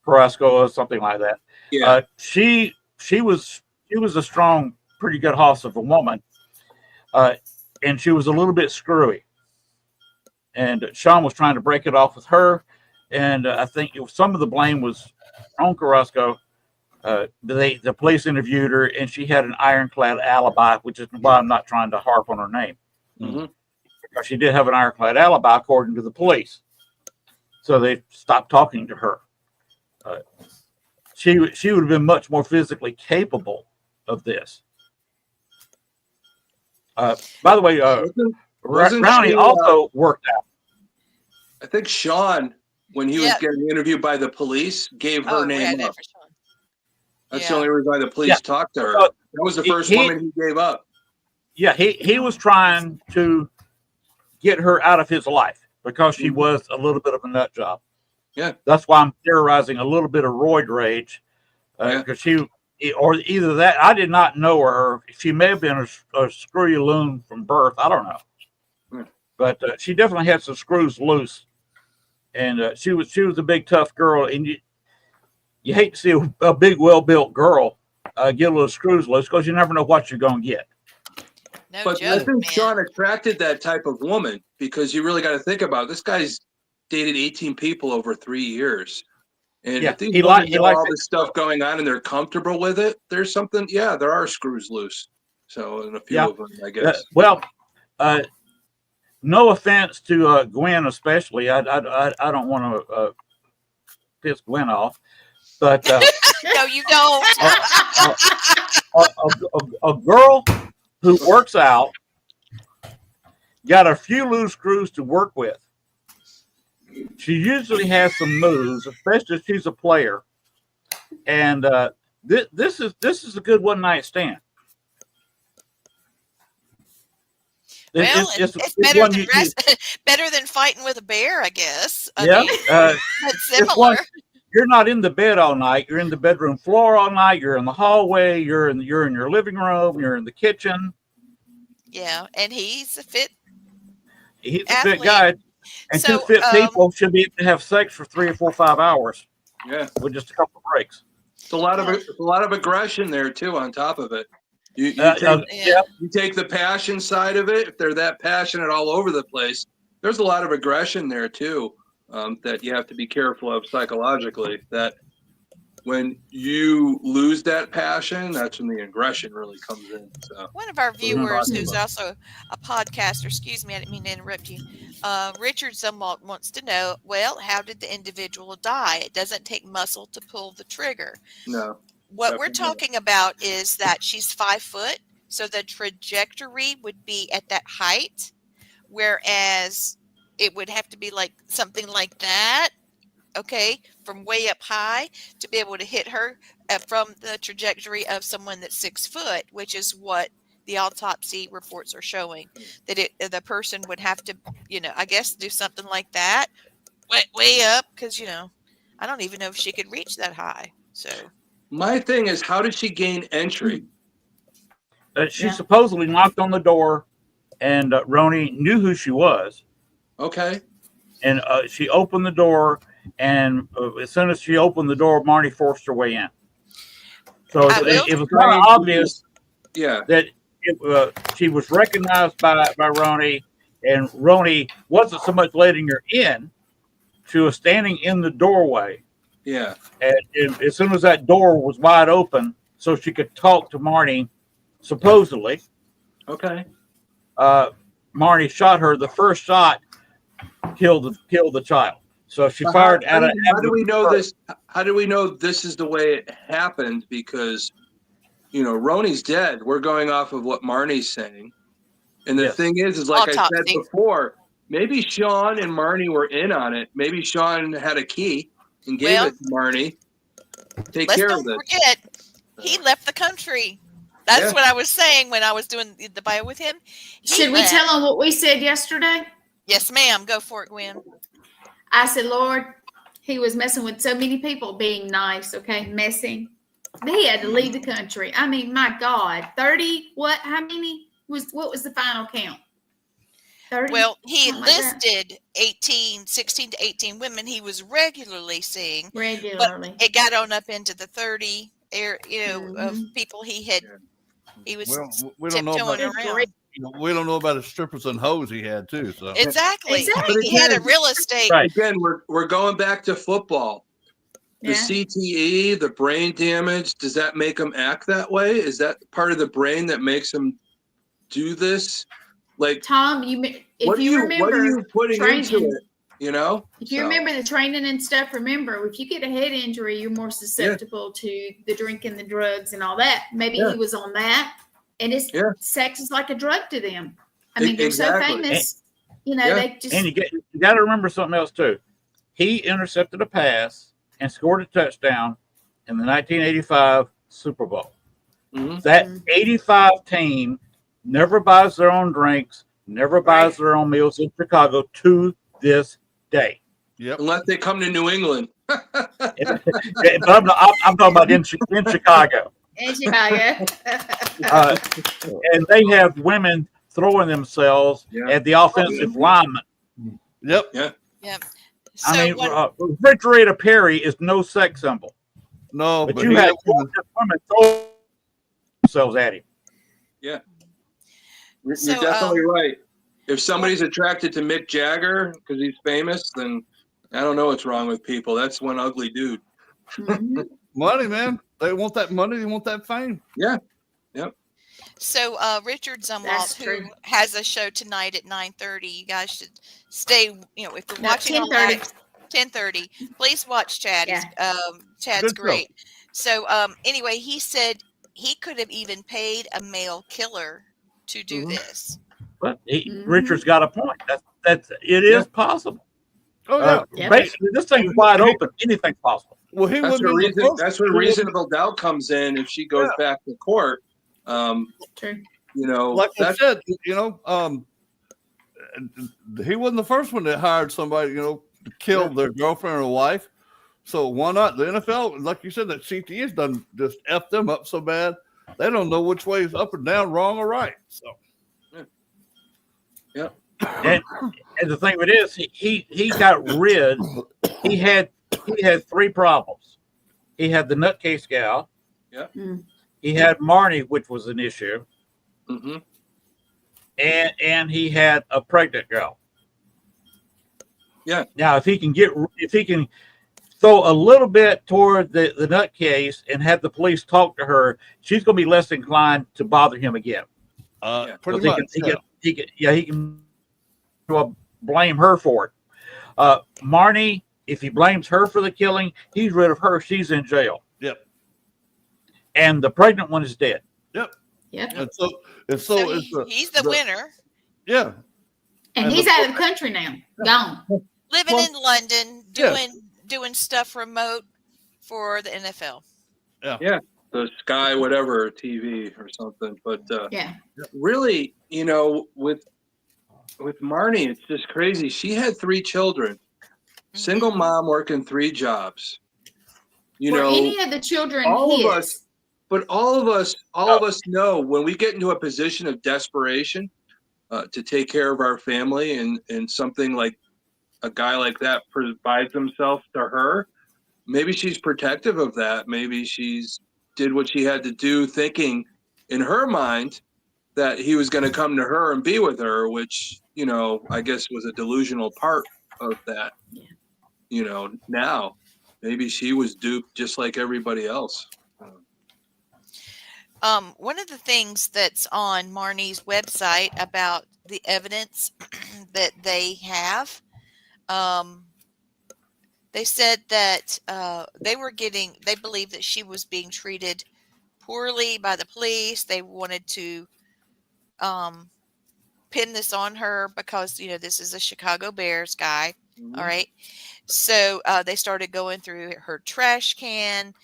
Carrasco or something like that. Yeah. She was a strong, pretty good hoss of a woman. And she was a little bit screwy. And Shaun was trying to break it off with her. And I think some of the blame was on Carrasco. The police interviewed her, and she had an ironclad alibi, which is why I'm not trying to harp on her name. Mm-hmm. because she did have an ironclad alibi, according to the police. So they stopped talking to her. She would have been much more physically capable of this. By the way, Rhoni also worked out. I think Shaun, when he was getting interviewed by the police, gave her name up. That's the only reason why the police talked to her. That was the first woman he gave up. Yeah, he was trying to get her out of his life because she was a little bit of a nut job. Yeah, that's why I'm theorizing a little bit of roid rage, because or either that, I did not know her. She may have been a screwy loon from birth. I don't know, but she definitely had some screws loose, and she was a big tough girl. And you hate to see a big, well-built girl get a little screws loose because you never know what you're going to get. No but joke, I think Shaun attracted that type of woman because you really got to think about it. This guy's dated 18 people over 3 years. And if these women know all this stuff going on and they're comfortable with it, there's something, there are screws loose. So, and a few of them, I guess. No offense to Gwen, especially. I don't want to piss Gwen off, but no, you don't. A girl who works out got a few loose screws to work with. She usually has some moves, especially if she's a player. And this is a good one-night stand. It's better than better than fighting with a bear, I guess. I mean, it's similar. You're not in the bed all night. You're in the bedroom floor all night. You're in the hallway. You're in your living room. You're in the kitchen. Yeah, and he's a fit. He's a fit guy. And two fit people should be able to have sex for 3 or 4 or 5 hours. Yeah, with just a couple of breaks. It's a lot of aggression there too. On top of it, you take the passion side of it. If they're that passionate all over the place, there's a lot of aggression there too. That you have to be careful of psychologically. That when you lose that passion, that's when the aggression really comes in. So. One of our viewers, who's also a podcaster, excuse me, I didn't mean to interrupt you. Richard Zumwalt wants to know, well, how did the individual die? It doesn't take muscle to pull the trigger. No. What we're talking about is that she's 5 foot, so the trajectory would be at that height, whereas it would have to be like something like that, okay, from way up high to be able to hit her from the trajectory of someone that's 6 foot, which is what the autopsy reports are showing, that the person would have to, I guess do something like that, way up, because, I don't even know if she could reach that high. So my thing is, how did she gain entry? She supposedly knocked on the door, and Rhoni knew who she was. Okay. And she opened the door, and as soon as she opened the door, Marni forced her way in. So it was kind of obvious that she was recognized by Rhoni, and Rhoni wasn't so much letting her in. She was standing in the doorway. Yeah. And as soon as that door was wide open, so she could talk to Marni, supposedly. Okay. Marni shot her. The first shot killed the child. So she fired out of. How do we know this? How do we know this is the way it happened? Because, Rhoni's dead. We're going off of what Marni's saying. And the thing is like I said before, maybe Shaun and Marni were in on it. Maybe Shaun had a key and gave it to Marni. Take care of this. Don't forget, he left the country. That's what I was saying when I was doing the bio with him. Should we tell him what we said yesterday? Yes, ma'am. Go for it, Gwen. I said, Lord, he was messing with so many people, being nice, okay, messing. He had to leave the country. I mean, my God, 30, what, how many, what was the final count? 30? Well, he listed 16 to 18 women he was regularly seeing. Regularly. But it got on up into the 30, of people he was we don't know about around. We don't know about the strippers and hoes he had too. So exactly. Again, he had a real estate. Right. Again, we're going back to football. The CTE, the brain damage, does that make them act that way? Is that part of the brain that makes them do this? Like, Tom, if you remember, what are you putting training, into it? You know, if you remember the training and stuff, remember if you get a head injury, you're more susceptible to the drinking, the drugs, and all that. Maybe he was on that, and sex is like a drug to them. I mean, they're so famous, you know. They just and you got to remember something else too. He intercepted a pass and scored a touchdown in the 1985 Super Bowl. That 85 team never buys their own drinks, never buys their own meals in Chicago to this day. Yep. Unless they come to New England. But I'm talking about in Chicago. In Chicago. And they have women throwing themselves at the offensive lineman. Yep. Yeah. Yep. So I mean, Refrigerator Perry is no sex symbol. No, but you have women throw themselves at him. Yeah. You're definitely right. If somebody's attracted to Mick Jagger because he's famous, then I don't know what's wrong with people. That's one ugly dude. Money, man. They want that money. They want that fame. Yeah. Yep. So Richard Zumwalt, who has a show tonight at 9:30, you guys should stay. You know, if you're watching on 10:30, please watch Chad. Yeah. Chad's great. So anyway, he said he could have even paid a male killer to do this. But Richard's got a point. It is possible. Oh yeah. Basically, this thing's wide open. Anything's possible. Well, that's where reasonable doubt comes in. If she goes back to court, true. You know, like I said, you know, he wasn't the first one that hired somebody, you know, to kill their girlfriend or wife. So why not? The NFL, like you said, that CTE's done just F them up so bad. They don't know which way is up or down, wrong or right. So, yeah. And the thing of it is, he got rid. He had 3 problems. He had the nutcase gal. Yeah. He had Marni, which was an issue. And he had a pregnant girl. Yeah. Now, if he can throw a little bit toward the nutcase and have the police talk to her, she's going to be less inclined to bother him again. Pretty much. He can blame her for it. Marni, if he blames her for the killing, he's rid of her. She's in jail. Yep. And the pregnant one is dead. Yep. Yep. And so he's the winner. Yeah. And he's out of the country now. Gone. Living in London, doing stuff remote for the NFL. Yeah. The Sky whatever TV or something. But really, you know, with Marni, it's just crazy. She had 3 children. Single mom working 3 jobs. You know, any of the children, all of us know when we get into a position of desperation to take care of our family, and something like a guy like that provides himself to her, maybe she's protective of that. Maybe she's did what she had to do, thinking in her mind that he was going to come to her and be with her, which, you know, I guess was a delusional part of that. Yeah. You know, now maybe she was duped just like everybody else. One of the things that's on Marni's website about the evidence that they have, they said that they believe that she was being treated poorly by the police. They wanted to pin this on her because, you know, this is a Chicago Bears guy. All right. So they started going through her trash can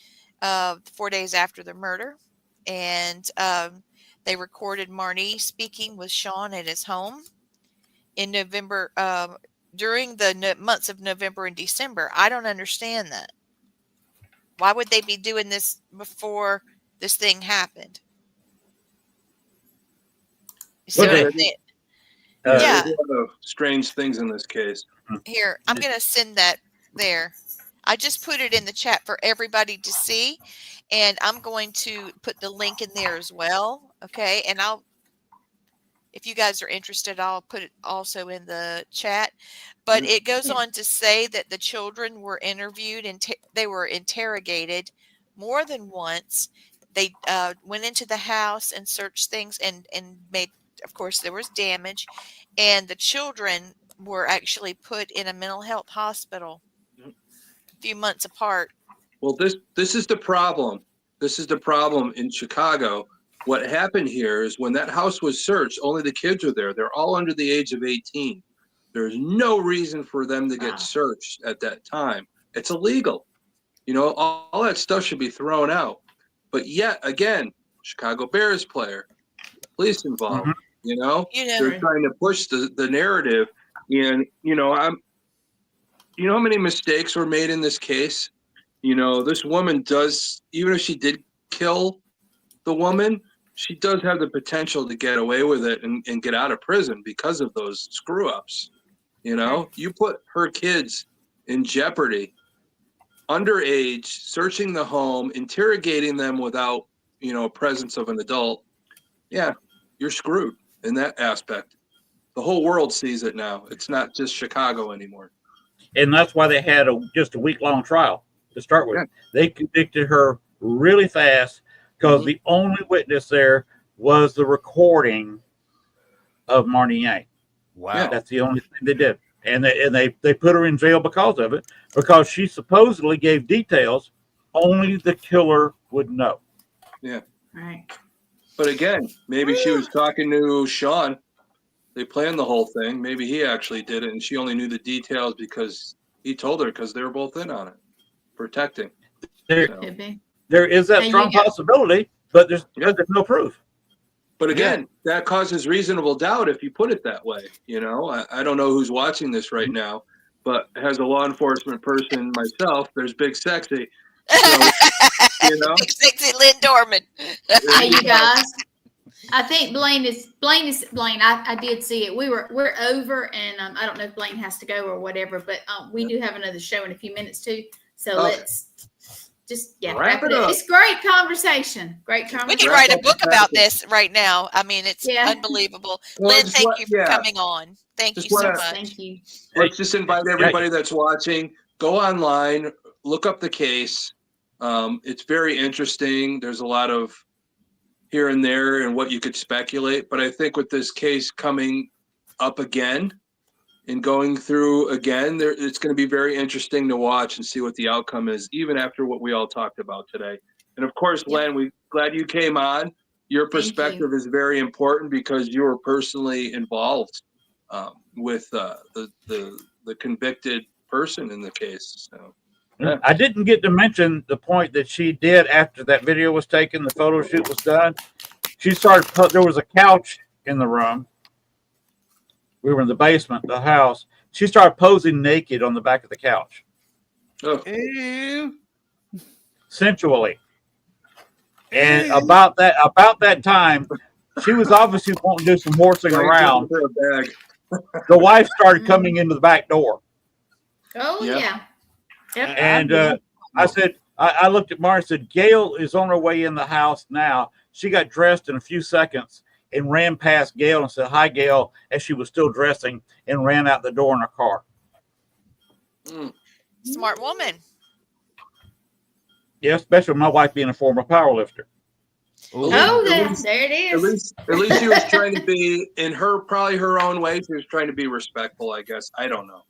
4 days after the murder. And they recorded Marni speaking with Shaun at his home in November, during the months of November and December. I don't understand that. Why would they be doing this before this thing happened? You see what I'm saying? Yeah. There's a lot of strange things in this case. Here, I'm going to send that there. I just put it in the chat for everybody to see. And I'm going to put the link in there as well. Okay. And if you guys are interested, I'll put it also in the chat. But it goes on to say that the children were interviewed and they were interrogated more than once. They went into the house and searched things and made of course, there was damage, and the children were actually put in a mental health hospital a few months apart. Well, this is the problem. This is the problem in Chicago. What happened here is when that house was searched, only the kids were there. They're all under the age of 18. There's no reason for them to get searched at that time. It's illegal. You know, all that stuff should be thrown out. But yet again, Chicago Bears player, police involved. You know, they're trying to push the narrative. And you know, you know how many mistakes were made in this case? You know, this woman does, even if she did kill the woman, she does have the potential to get away with it and get out of prison because of those screw ups. You know, you put her kids in jeopardy, underage, searching the home, interrogating them without, you know, presence of an adult. Yeah, you're screwed in that aspect. The whole world sees it now. It's not just Chicago anymore. And that's why they had just a week-long trial to start with. Yeah. They convicted her really fast because the only witness there was the recording of Marni. Wow. Yeah, that's the only thing they did. And they put her in jail because of it, because she supposedly gave details only the killer would know. Yeah. Right. But again, maybe she was talking to Shaun. They planned the whole thing. Maybe he actually did it, and she only knew the details because he told her, because they were both in on it, protecting. There is that strong possibility, but there's no proof. But again, that causes reasonable doubt if you put it that way. You know, I don't know who's watching this right now, but as a law enforcement person myself, there's Big Sexy. So, you know? Big Sexy Lynn Dorman. Hey, you guys. I think Blaine. I did see it. We're over, and I don't know if Blaine has to go or whatever, but we do have another show in a few minutes too. So let's just wrap it up. It's great conversation. Great conversation. We could write a book about this right now. I mean, it's unbelievable. Well, Lynn, thank you for coming on. Thank you so much. Thank you. Let's just invite everybody that's watching, go online, look up the case. It's very interesting. There's a lot of here and there and what you could speculate. But I think with this case coming up again and going through again, it's going to be very interesting to watch and see what the outcome is, even after what we all talked about today. And of course, Len, we're glad you came on. Your perspective is very important because you were personally involved with the convicted person in the case. So. Yeah. I didn't get to mention the point that she did after that video was taken, the photo shoot was done. She started, there was a couch in the room. We were in the basement of the house. She started posing naked on the back of the couch. Oh. Sensually. And about that time, she was obviously wanting to do some horsing around. The wife started coming into the back door. Oh, yeah. Yep. And I said, I looked at Marni and said, Gayle is on her way in the house now. She got dressed in a few seconds and ran past Gayle and said, hi, Gayle, as she was still dressing, and ran out the door in her car. Smart woman. Yeah, especially my wife being a former powerlifter. There it is. At least she was trying to be, in probably her own way, she was trying to be respectful, I guess. I don't know.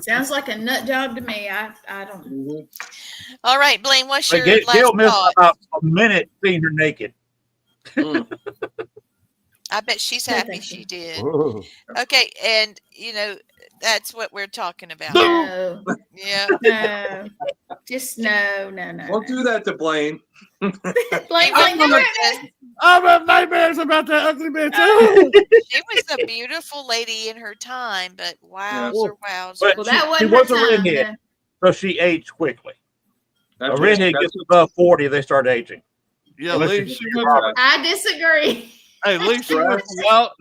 Sounds like a nut job to me. I don't. All right, Blaine, what's your Gayle last missed thought? about a minute seeing her naked. I bet she's happy she did. Okay, and that's what we're talking about. No. Yeah. No. Just no. Don't do that to Blaine. Blaine, I'm a nightmares about that ugly bitch. She was a beautiful lady in her time, but wowzer. But that she was a redhead, so she aged quickly. A redhead gets above 40, they start aging. Yeah, I disagree. Hey, Lee,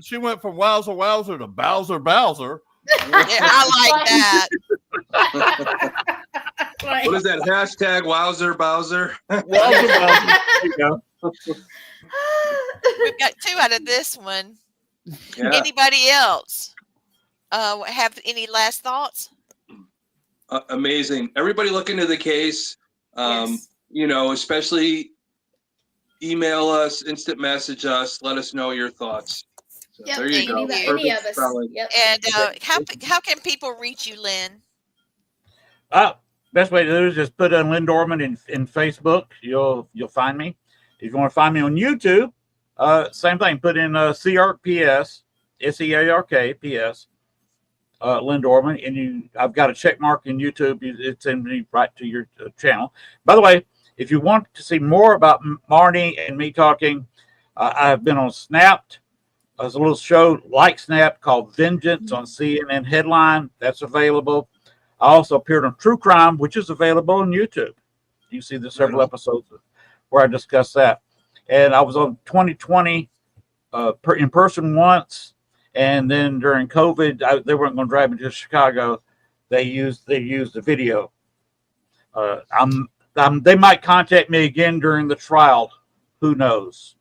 she went from Wowzer Wowzer to Bowser Bowser. Yeah, I like that. What is that hashtag? Wowzer Bowser. Wowzer Bowser. There you go. We've got 2 out of this one. Yeah. Anybody else have any last thoughts? Amazing. Everybody look into the case. Yes. Especially email us, instant message us, let us know your thoughts. So Yep, there you go. any of us. Probably. Yep. And how can people reach you, Lynn? Best way to do it is just put in Lynn Dorman in Facebook. You'll find me. If you want to find me on YouTube, same thing. Put in CRPS, SEARKPS, Lynn Dorman, and I've got a check mark in YouTube. It's in me right to your channel. By the way, if you want to see more about Marni and me talking, I've been on Snapped. There's a little show like Snap called Vengeance on CNN Headline. That's available. I also appeared on True Crime, which is available on YouTube. You see the several episodes where I discuss that. And I was on 2020 in person once, and then during COVID, they weren't going to drive me to Chicago. They used the video. They might contact me again during the trial. Who knows?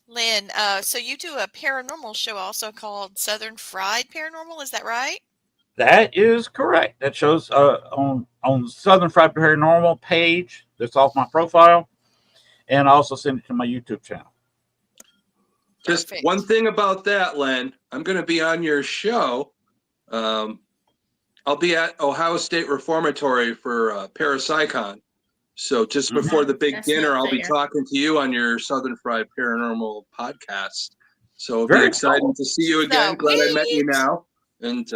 Lynn, so you do a paranormal show also called Southern Fried Paranormal, is that right? That is correct. That shows on Southern Fried Paranormal page. That's off my profile, and I also send it to my YouTube channel. Just one thing about that, Len. I'm going to be on your show. I'll be at Ohio State Reformatory for Parapsychon. So just before the big dinner, I'll be talking to you on your Southern Fried Paranormal podcast. So it'll be exciting to see you again. Glad I met you now. And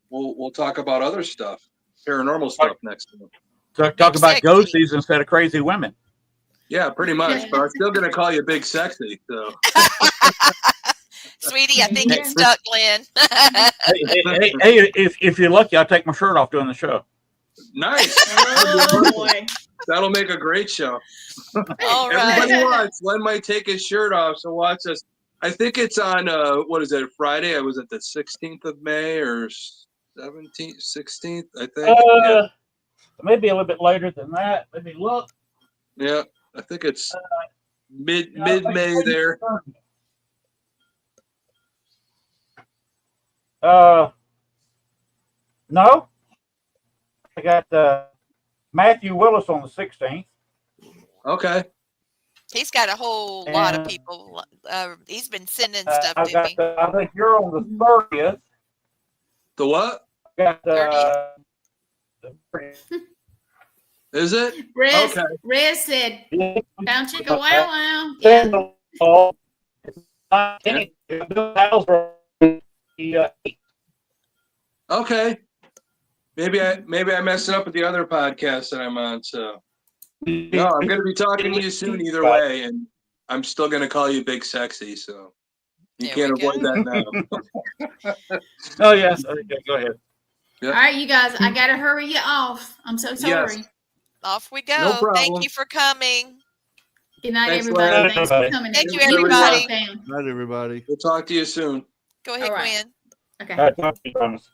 we'll talk about other stuff, paranormal stuff next time. Talk about ghosties instead of crazy women. Yeah, pretty much. But I'm still going to call you Big Sexy. So. Sweetie, I think it's stuck, Lynn. hey, if you're lucky, I'll take my shirt off during the show. Nice. Oh, boy. That'll make a great show. All right. Everybody watch. Len might take his shirt off, so watch us. I think it's on, what is it, Friday? I was at the 16th of May or 17th, 16th, I think. Maybe a little bit later than that. Let me look. Yeah, I think it's mid-May there. No. I got Matthew Willis on the 16th. Okay. He's got a whole lot of people. He's been sending stuff to me. I think you're on the 30th. The what? Got 30th. Is it? Rez said, "Found chick a wow wow." Yeah. Okay. Maybe I messed it up with the other podcast that I'm on. So no, I'm going to be talking to you soon either way, and I'm still going to call you Big Sexy. So you can't avoid that now. Oh yes. Okay, go ahead. Yep. All right, you guys, I got to hurry you off. I'm so sorry. Yes. Off we go. No problem. Thank you for coming. Good night, everybody. Thanks for coming. Thank you, everybody. Good night, everybody. We'll talk to you soon. Go ahead, Gwen. Okay. All right, talk to you, promise.